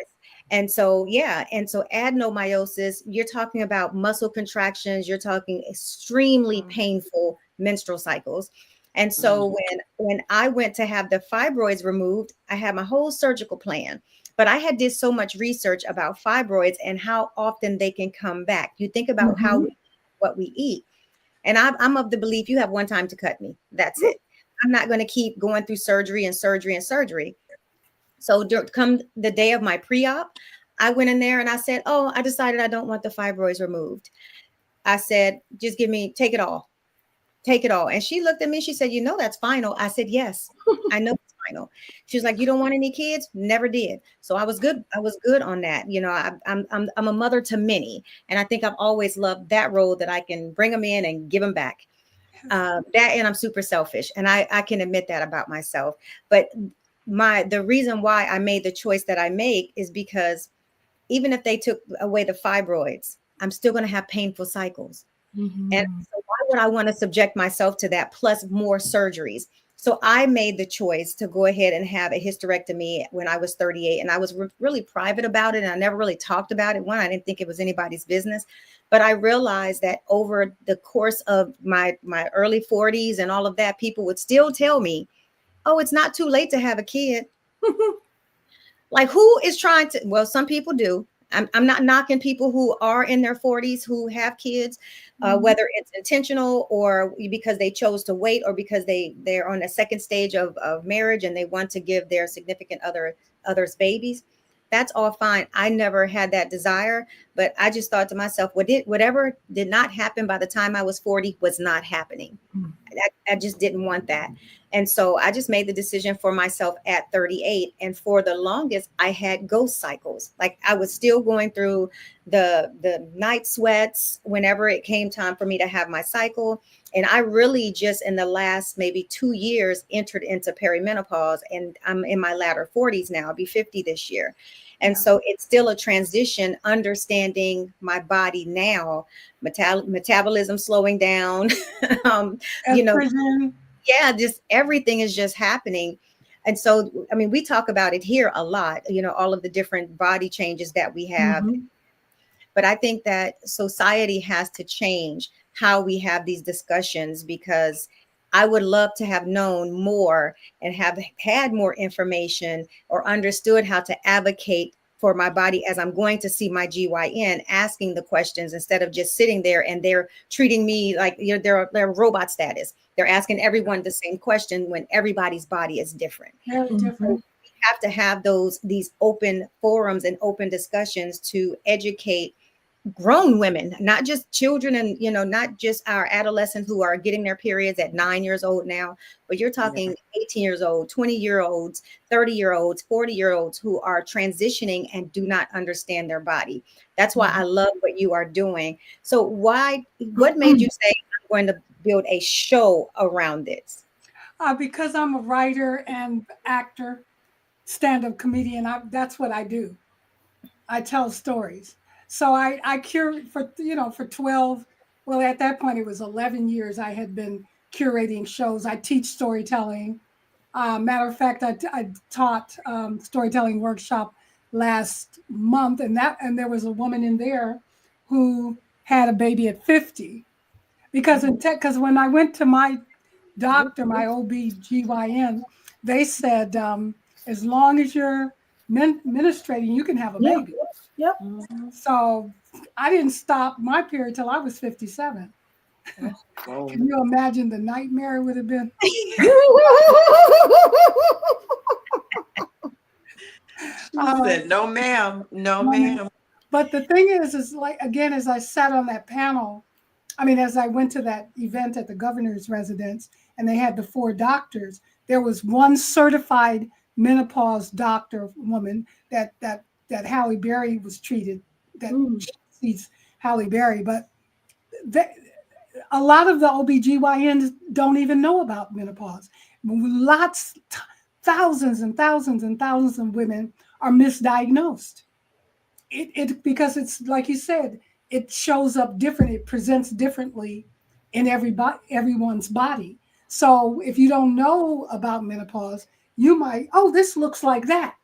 And so, yeah. And so adenomyosis, you're talking about muscle contractions, you're talking extremely painful menstrual cycles. And so when I went to have the fibroids removed, I had my whole surgical plan. But I had did so much research about fibroids and how often they can come back. You think about what we eat. And I'm of the belief you have one time to cut me. That's it. I'm not going to keep going through surgery and surgery and surgery. So come the day of my pre-op, I went in there and I said, oh, I decided I don't want the fibroids removed. I said, just take it all. Take it all. And she looked at me. She said, that's final. I said, yes, I know it's final. She was like, you don't want any kids? Never did. So I was good. I was good on that. I'm a mother to many. And I think I've always loved that role that I can bring them in and give them back. And I'm super selfish. And I can admit that about myself. But the reason why I made the choice that I make is because even if they took away the fibroids, I'm still going to have painful cycles. And so why would I want to subject myself to that plus more surgeries? So I made the choice to go ahead and have a hysterectomy when I was 38. And I was really private about it. And I never really talked about it. One, I didn't think it was anybody's business. But I realized that over the course of my early 40s and all of that, people would still tell me, oh, it's not too late to have a kid. Like, who is trying to? Well, some people do. I'm not knocking people who are in their 40s who have kids, whether it's intentional or because they chose to wait or because they're on a second stage of marriage and they want to give their significant others babies. That's all fine. I never had that desire, but I just thought to myself, whatever did not happen by the time I was 40 was not happening. I just didn't want that. And so I just made the decision for myself at 38. And for the longest, I had ghost cycles. Like I was still going through the night sweats whenever it came time for me to have my cycle. And I really just in the last maybe 2 years entered into perimenopause. And I'm in my latter 40s now. I'll be 50 this year. And so it's still a transition, understanding my body now, metabolism slowing down, just everything is just happening. And so, I mean, we talk about it here a lot, all of the different body changes that we have. But I think that society has to change how we have these discussions, because I would love to have known more and have had more information or understood how to advocate for my body as I'm going to see my GYN, asking the questions instead of just sitting there and they're treating me like they're robot status. They're asking everyone the same question when everybody's body is different. Very different. So we have to have these open forums and open discussions to educate grown women, not just children, and not just our adolescents who are getting their periods at 9 years old now, but you're talking 18 years old, 20-year-olds, 30-year-olds, 40-year-olds who are transitioning and do not understand their body. That's why I love what you are doing. So what made you say I'm going to build a show around this? Because I'm a writer and actor, stand-up comedian. That's what I do. I tell stories. So I curate for 12, well, at that point, it was 11 years I had been curating shows. I teach storytelling. Matter of fact, I taught storytelling workshop last month, and there was a woman in there who had a baby at 50. Because when I went to my doctor, my OB/GYN, they said, as long as you're menstruating, you can have a baby. Yep. So I didn't stop my period till I was 57. Can you imagine the nightmare it would have been? She said, no, ma'am. No, ma'am. But the thing is like, again, as I sat on that panel, as I went to that event at the governor's residence and they had the 4 doctors, there was one certified menopause doctor woman that Halle Berry was treated, that sees Halle Berry. But a lot of the OBGYNs don't even know about menopause. Thousands and thousands and thousands of women are misdiagnosed. It because it's like you said, it shows up different. It presents differently in everyone's body. So if you don't know about menopause, you might, oh, this looks like that.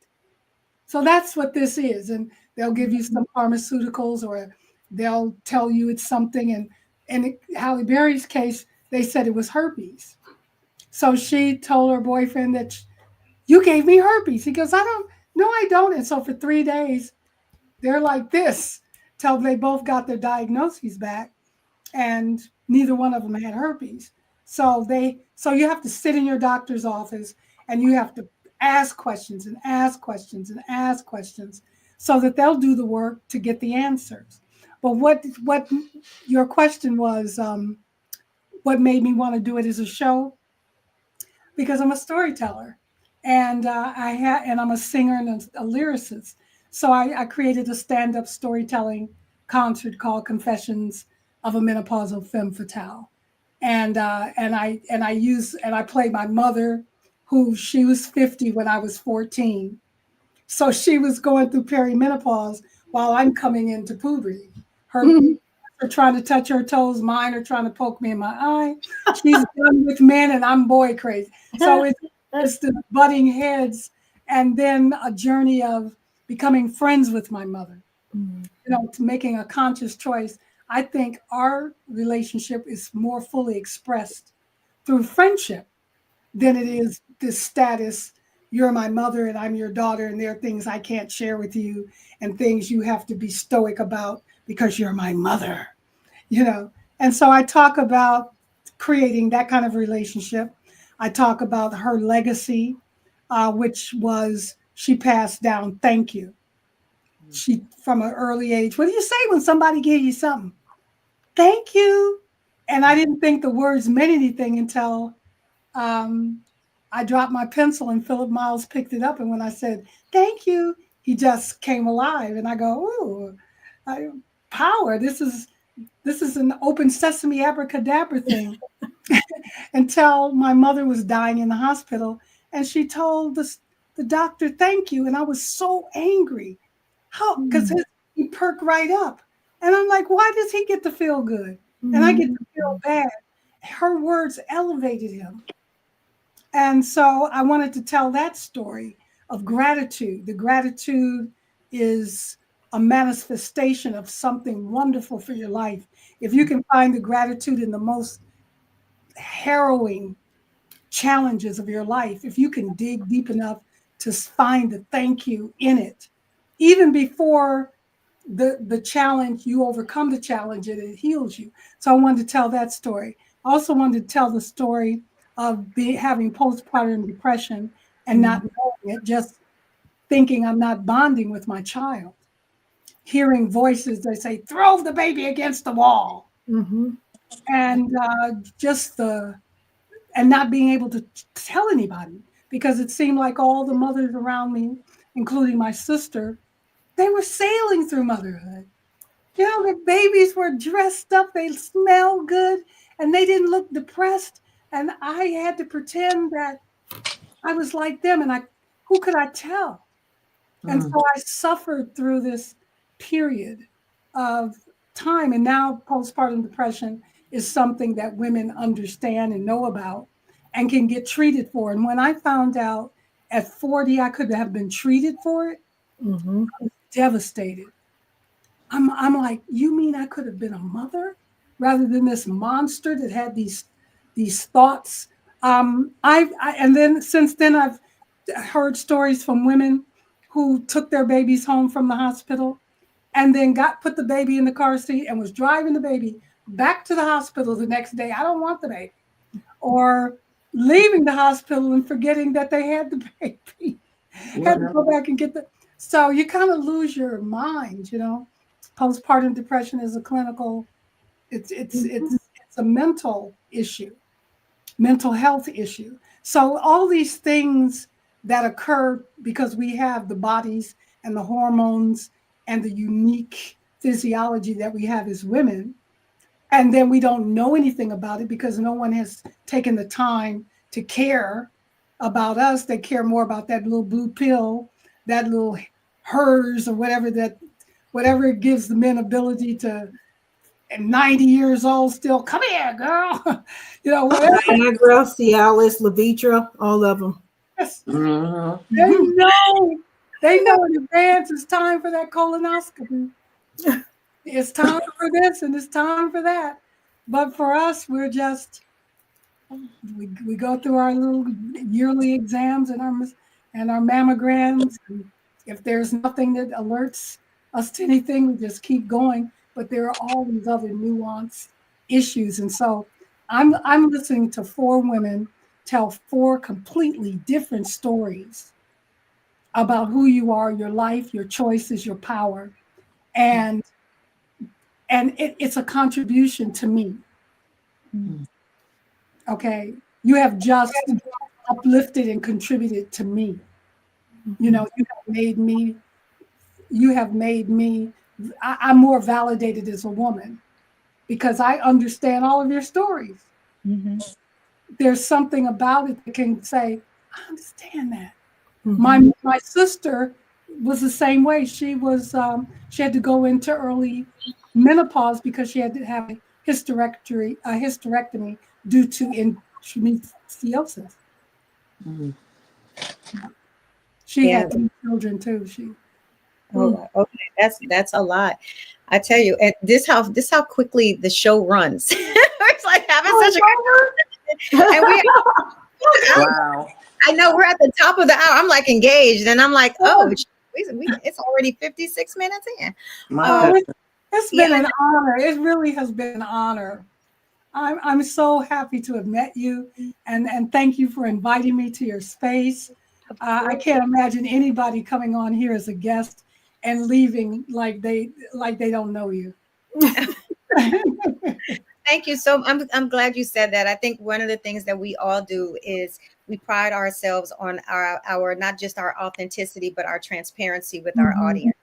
So that's what this is. And they'll give you some pharmaceuticals, or they'll tell you it's something. And in Halle Berry's case, they said it was herpes. So she told her boyfriend that you gave me herpes. He goes, I don't, no, I don't. And so for 3 days, they're like this till they both got their diagnoses back, and neither one of them had herpes. So you have to sit in your doctor's office and you have to ask questions and ask questions and ask questions so that they'll do the work to get the answers. But what your question was, what made me want to do it as a show? Because I'm a storyteller, and I'm a singer and a lyricist. So I created a stand-up storytelling concert called Confessions of a Menopausal Femme Fatale, and I played my mother, who she was 50 when I was 14, so she was going through perimenopause while I'm coming into puberty. Her are trying to touch her toes, mine are trying to poke me in my eye. She's done with men and I'm boy crazy. So it's the butting heads, and then a journey of becoming friends with my mother, to making a conscious choice. I think our relationship is more fully expressed through friendship than it is this status. You're my mother and I'm your daughter, and there are things I can't share with you and things you have to be stoic about because you're my mother, And so I talk about creating that kind of relationship. I talk about her legacy, which was she passed down thank you. She, from an early age, what do you say when somebody gave you something? Thank you. And I didn't think the words meant anything until I dropped my pencil and Philip Miles picked it up. And when I said, thank you, he just came alive. And I go, ooh, power. This is an open sesame abracadabra thing. Until my mother was dying in the hospital and she told the doctor, thank you. And I was so angry. How? Because he perked right up. And I'm like, why does he get to feel good? And I get to feel bad. Her words elevated him. And so I wanted to tell that story of gratitude. The gratitude is a manifestation of something wonderful for your life. If you can find the gratitude in the most harrowing challenges of your life, if you can dig deep enough to find the thank you in it, even before the challenge, you overcome the challenge and it heals you. So I wanted to tell that story. I also wanted to tell the story of having postpartum depression and not knowing it, just thinking I'm not bonding with my child, hearing voices that say, throw the baby against the wall. And and not being able to tell anybody, because it seemed like all the mothers around me, including my sister, they were sailing through motherhood. The babies were dressed up, they smelled good, and they didn't look depressed. And I had to pretend that I was like them, and who could I tell? And so I suffered through this period of time. And now postpartum depression is something that women understand and know about and can get treated for. And when I found out at 40 I could have been treated for it, I was devastated. I'm like, you mean I could have been a mother rather than this monster that had these thoughts? And then since then I've heard stories from women who took their babies home from the hospital and then put the baby in the car seat and was driving the baby back to the hospital the next day. I don't want the baby. Or leaving the hospital and forgetting that they had the baby. Had to go back and get so you kind of lose your mind, Postpartum depression is a clinical, it's a mental issue, mental health issue. So all these things that occur because we have the bodies and the hormones and the unique physiology that we have as women And then we don't know anything about it because no one has taken the time to care about us. They care more about that little blue pill, that little hers or whatever it gives the men ability to, at 90 years old, still come here, girl. Whatever. Viagra, Cialis, Levitra, all of them. Yes. Mhm. They know in advance it's time for that colonoscopy. It's time for this and it's time for that. But for us, we're just, we go through our little yearly exams and our mammograms. And if there's nothing that alerts us to anything, we just keep going. But there are all these other nuanced issues. And so I'm listening to 4 women tell 4 completely different stories about who you are, your life, your choices, your power. And it's a contribution to me. Okay. You have just uplifted and contributed to me. You have made me, I'm more validated as a woman because I understand all of your stories. Mm-hmm. There's something about it that can say, I understand that. Mm-hmm. My sister was the same way. She had to go into early menopause because she had to have a hysterectomy due to endometriosis. Mm-hmm. She had 3 children too. Okay, that's a lot. I tell you, and this how quickly the show runs. It's like having such a good and we. Wow. I know we're at the top of the hour. I'm like engaged, and I'm like, it's already 56 minutes in. It's been an honor. It really has been an honor. I'm so happy to have met you, and thank you for inviting me to your space. I can't imagine anybody coming on here as a guest and leaving like they don't know you. Thank you. So I'm glad you said that. I think one of the things that we all do is we pride ourselves on our not just our authenticity, but our transparency with our audience.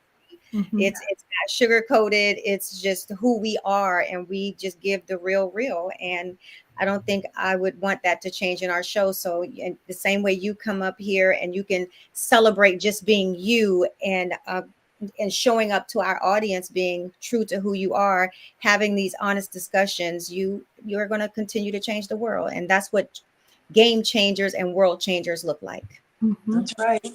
Mm-hmm. It's not sugar coated. It's just who we are, and we just give the real. And I don't think I would want that to change in our show. So in the same way you come up here and you can celebrate just being you and showing up to our audience, being true to who you are, having these honest discussions, you're going to continue to change the world. And that's what game changers and world changers look like. Mm-hmm. That's right.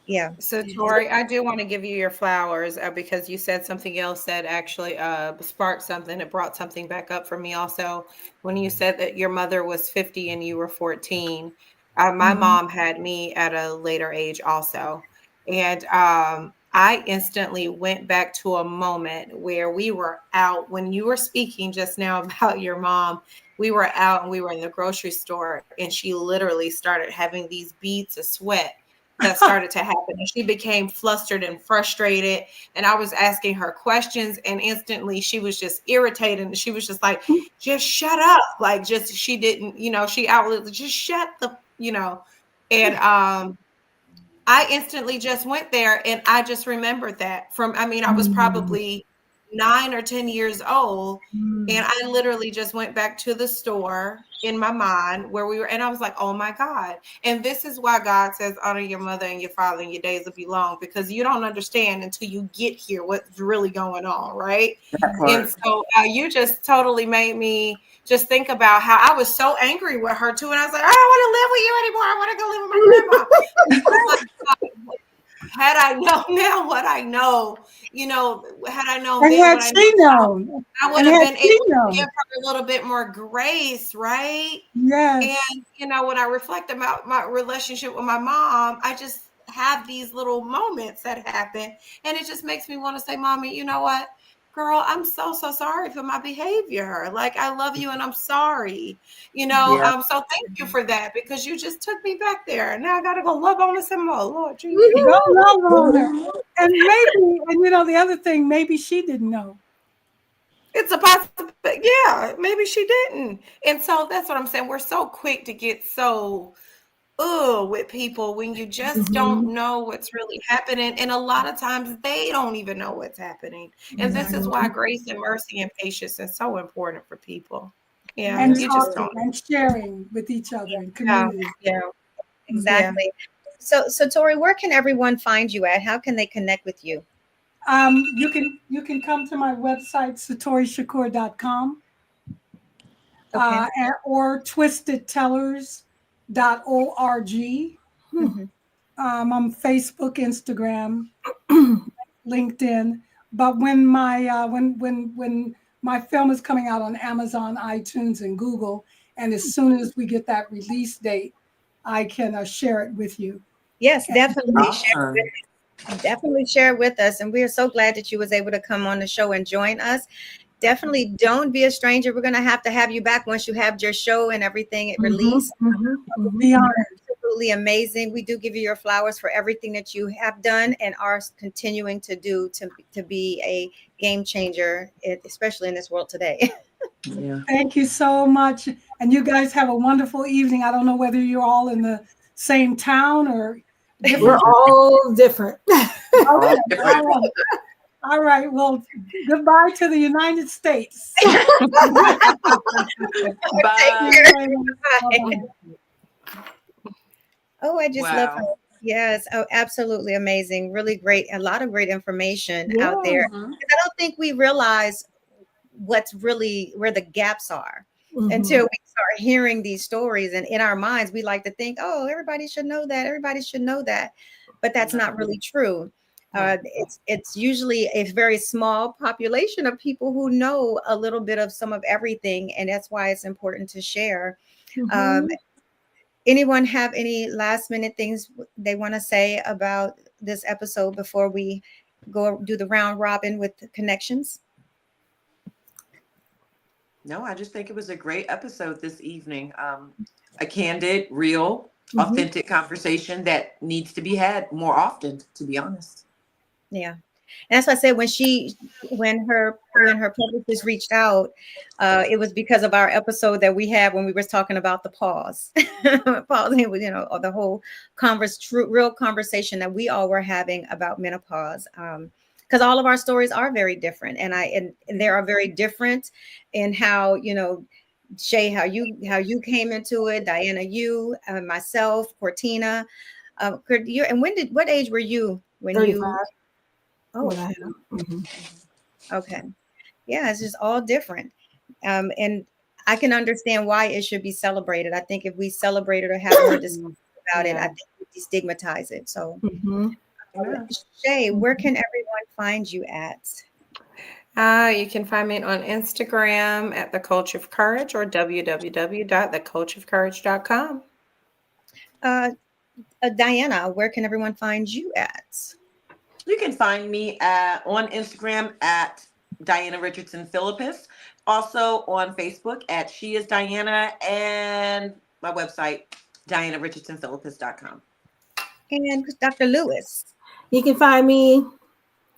Yeah. So Tori, I do want to give you your flowers because you said something else that actually sparked something. It brought something back up for me also. When you said that your mother was 50 and you were 14, my mom had me at a later age also. And I instantly went back to a moment where we were out when you were speaking just now about your mom. We were out and we were in the grocery store and she literally started having these beads of sweat that started to happen. And she became flustered and frustrated. And I was asking her questions and instantly she was just irritated. And she was just like, just shut up. Like she didn't, she outlet, just shut the, and I instantly just went there and I just remembered that I was probably 9 or 10 years old. And I literally just went back to the store in my mind where we were. And I was like, oh my God. And this is why God says, honor your mother and your father and your days will be long, because you don't understand until you get here what's really going on. Right. And so you just totally made me just think about how I was so angry with her too. And I was like, I don't want to live with you anymore. I want to go live with my grandma. Had I known now what I know, had I known and then had what she known, I would have been able to give her a little bit more grace, right? Yes. And when I reflect about my relationship with my mom, I just have these little moments that happen, and it just makes me want to say, Mommy, you know what? Girl, I'm so sorry for my behavior. Like, I love you and I'm sorry. So thank you for that, because you just took me back there. And now I gotta go love on her some more. Lord Jesus. Go love on her. And the other thing, maybe she didn't know. It's a possibility. Yeah, maybe she didn't. And so that's what I'm saying. We're so quick to get so with people when you just don't know what's really happening. And a lot of times they don't even know what's happening. And this is why grace and mercy and patience is so important for people. Yeah, And you just talking don't. and sharing with each other in Yeah, community. yeah. Exactly. So Tori, where can everyone find you at? How can they connect with you? You can come to my website, satorishakoor.com, Okay. or twistedtellers.org. Mhm. I'm Facebook, Instagram, LinkedIn. But when my film is coming out on Amazon, iTunes, and Google, and as soon as we get that release date, I can share it with you. Yes, And Awesome. definitely share it with us. And we are so glad that you was able to come on the show and join us. Definitely don't be a stranger. We're going to have you back once you have your show and everything it released. be honored. Absolutely amazing. We do give you your flowers for everything that you have done and are continuing to do to be a game changer, especially in this world today. Yeah. Thank you so much. And you guys have a wonderful evening. I don't know whether you're all in the same town or We're different. all different. All Okay, different. all right. All right. Well, goodbye to the United States. Bye. Bye-bye. Oh, I just love her. Wow. Yes. Oh, absolutely amazing. Really great. A lot of great information out Yeah. there. Mhm. I don't think we realize what's really where the gaps are Mhm. until we start hearing these stories. And in our minds, we like to think, oh, everybody should know that. Everybody should know that. But that's No. not really true. No. It's usually a very small population of people who know a little bit of some of everything. And that's why it's important to share. Um, Mhm. Anyone have any last minute things they want to say about this episode before we go do the round robin with the connections? No, I just think it was a great episode this evening. A candid, real, Mhm. authentic conversation that needs to be had more often, to be honest. Yeah. And that's why I said when her publicist reached out, it was because of our episode that we had when we was talking about the pause. Pause, or the whole real conversation that we all were having about menopause. Because all of our stories are very different, and they are very different in how Shay, how you came into it, Diana, you, myself, Cortina, and what age were you when you? 35. Oh, What I have. Mhm. okay. Yeah, it's just all different. And I can understand why it should be celebrated. I think if we celebrate it or have more discussion about it, I Yeah. think we destigmatize it. So, Mhm. Amen. Shay, where can everyone find you at? You can find me on Instagram at The Coach of Courage or www.thecoachofcourage.com. Uh, Diana, where can everyone find you at? You can find me on Instagram at Diana Richardson Philippus. Also on Facebook at She is Diana, and my website, DianaRichardsonPhilippus.com. And Dr. Lewis. You can find me.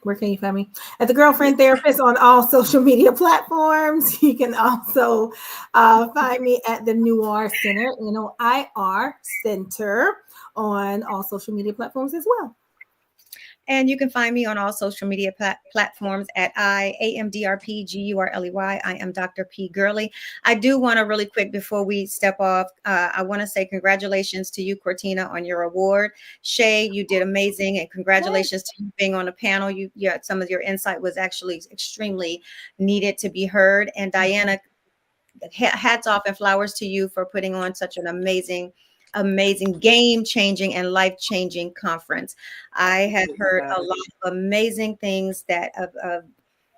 Where can you find me? At the Girlfriend Therapist on all social media platforms. You can also find me at the Noir Center, NOIR Center, on all social media platforms as well. And you can find me on all social media platforms at IAMDRPGURLEY. I am Dr. P. Gurley. I do want to really quick before we step off, I want to say congratulations to you, Cortina, on your award. Shay, you did amazing, and congratulations to you being on the panel. Some of your insight was actually extremely needed to be heard. And Diana, hats off and flowers to you for putting on such an amazing game-changing and life-changing conference. I have heard a lot of amazing things that of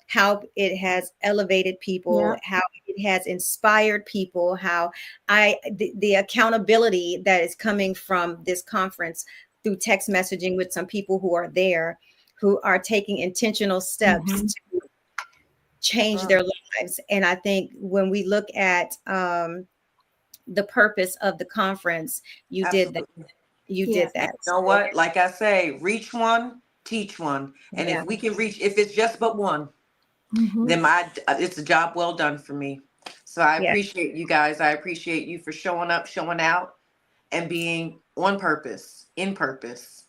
how it has elevated people, Yeah. how it has inspired people, how the accountability that is coming from this conference through text messaging with some people who are there, who are taking intentional steps Mhm. to change their lives. And I think when we look at the purpose of the conference, you did that. Absolutely. You Yeah. did that. You know what? Like I say, reach one, teach one. And Yeah. if we can reach, if it's just but one, Mhm. then it's a job well done for me. So I Yeah. appreciate you guys. I appreciate you for showing up, showing out, and being on purpose, in purpose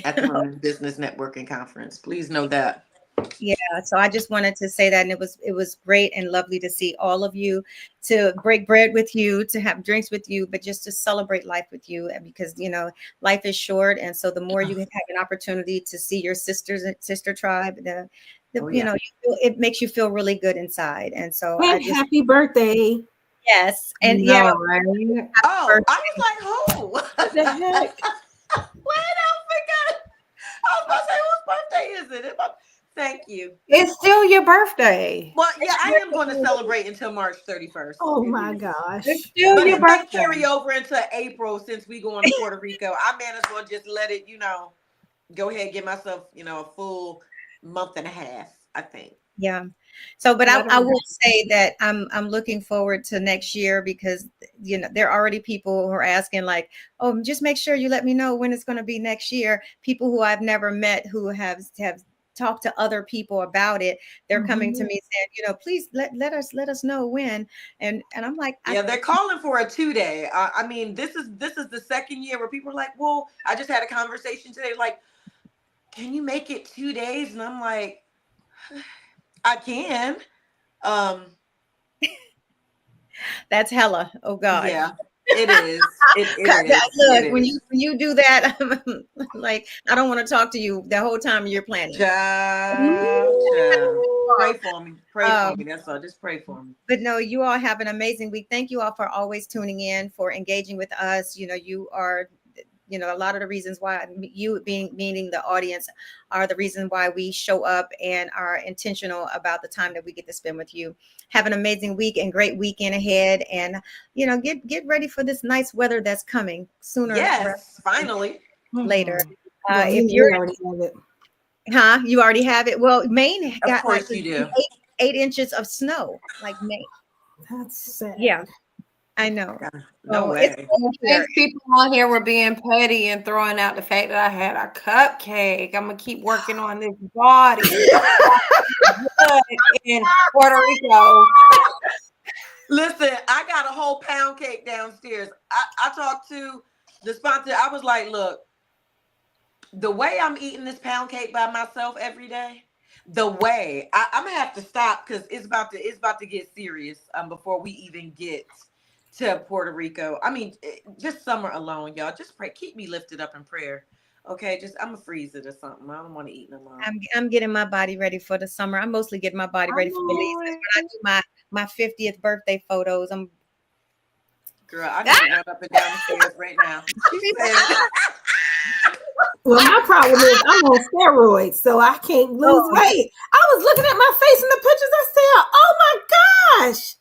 at the Women's Business Networking Conference. Please know that. Yeah, so I just wanted to say that, and it was great and lovely to see all of you, to break bread with you, to have drinks with you, but just to celebrate life with you, and because life is short, and so the more you have an opportunity to see your sisters and sister tribe, it makes you feel really good inside, and so I And just happy birthday. yes, and No, right? Oh, I was like, who? What the heck? Wait, I forgot. I was about to say, whose birthday is it? Thank you. It's still your birthday. Well, yeah, I am going to celebrate until March 31st. Oh It my is. gosh. It's still But your it may birthday. carry over into April since we going to Puerto Rico. I may as well just let it, go ahead and give myself, a full month and a half, I think. yeah. So, but Let I 'em will say that I'm looking forward to next year, because there are already people who are asking, like, oh, just make sure you let me know when it's going to be next year. People who I've never met, who have talked to other people about it, they're coming to me saying, please let us know when. And I'm like, Yeah, they're calling for a 2-day. I mean, this is the second year where people are like, well, I just had a conversation today, like, can you make it 2 days? And I'm like, I can. that's hella. Oh gosh. Yeah, it is. It is. Look, It when is. you do that, like, I don't want to talk to you the whole time you're planning. Child. Pray for me. Pray for me. That's all. Just pray for me. But no, you all have an amazing week. Thank you all for always tuning in, for engaging with us. You are, a lot of the reasons why you meaning the audience are the reason why we show up and are intentional about the time that we get to spend with you. Have an amazing week and great weekend ahead. And, get ready for this nice weather that's coming sooner. Yes, finally. Later. Well, If we you're, already have it. you already have it. Well, Maine Of got like course you do. 8 inches of snow, like Maine. That's sad. Yeah, I know. No So way. it's cold here. These people on here were being petty and throwing out the fact that I had a cupcake. I'm gonna keep working on this body in Puerto Rico. Listen, I got a whole pound cake downstairs. I talked to the sponsor. I was like, look, the way I'm eating this pound cake by myself every day, the way I'm gonna have to stop, because it's about to get serious before we even get to Puerto Rico. I mean, just summer alone, y'all. Just pray, keep me lifted up in prayer. Okay, just I'm gonna freeze it or something. I don't want to eat no more. I'm getting my body ready for the summer. I'm mostly getting my body ready for Belize. When I do my 50th birthday photos, Girl, I need to run up and down the stairs right now. She said, Well, my problem is I'm on steroids, so I can't lose weight. I was looking at my face in the pictures. I said, "Oh my gosh,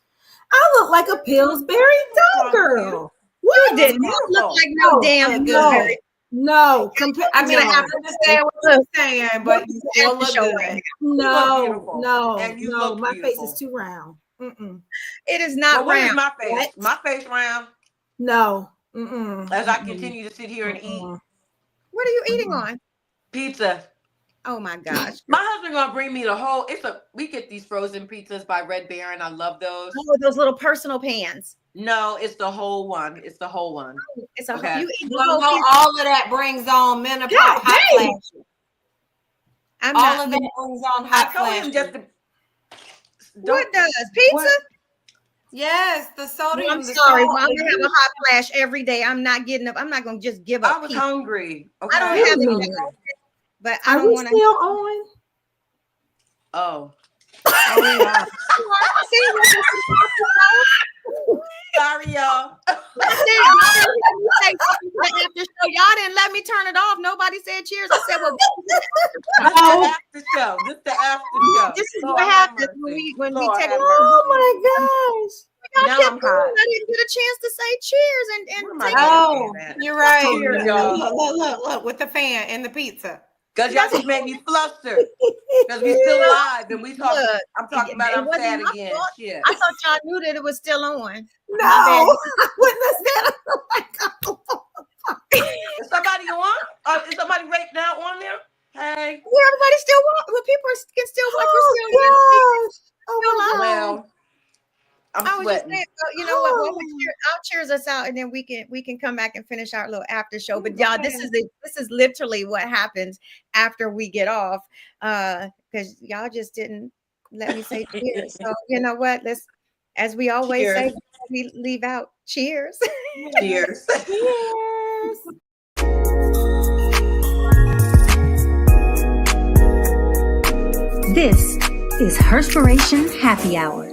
I look like a Pillsbury Doughboy girl." you What? didn't look like no damn Pillsbury. No. I mean, I understand what you're saying, but you still look good. No. My face is too round. It is not what round. is my face? What? My face round. No. As I continue to sit here and eat. What are you eating on? Pizza. Oh my gosh. My husband gonna bring me the whole. We get these frozen pizzas by Red Baron. I love those. Oh, those little personal pans. No, it's the whole one. It's the whole one. It's a Okay. you eat the Well, whole no, pizza. all of that brings on menopause, hot flashes. All of that brings on hot flashes. What does pizza? What? Yes, the sodium. I'm sorry. I'm gonna have a hot flash every day. I'm not getting up. I'm not gonna just give up. I was hungry. Okay. I don't have it, but I don't want to. Still on? Oh. Yeah. Sorry, y'all. Y'all didn't let me turn it off. Nobody said cheers. I said, well, This is the after show. This is the after show. This is what happens when we take. Oh my gosh. Now I'm hot. I didn't get a chance to say cheers and take Oh, you're right. Cheers, y'all. Look, with the fan and the pizza. Because y'all just made me flustered. Because we still live and we talk. I'm talking about I'm sad again. Shit. I thought y'all knew that it was still on. No, I wouldn't have said Is somebody on? Is somebody right now on there? Hey. Yeah, everybody still want. Well, people can still watch. Oh, We're still gosh. Oh, well, I'm I was just sweating. saying, well, you know what? Well, Oh. I'll cheers us out, and then we can come back and finish our little after show. But Go y'all, this ahead. is literally what happens after we get off, because y'all just didn't let me say cheers. So you know what? Let's, as we always say, Cheers. before we leave out, cheers. Cheers. Cheers. This is Herspiration Happy Hour.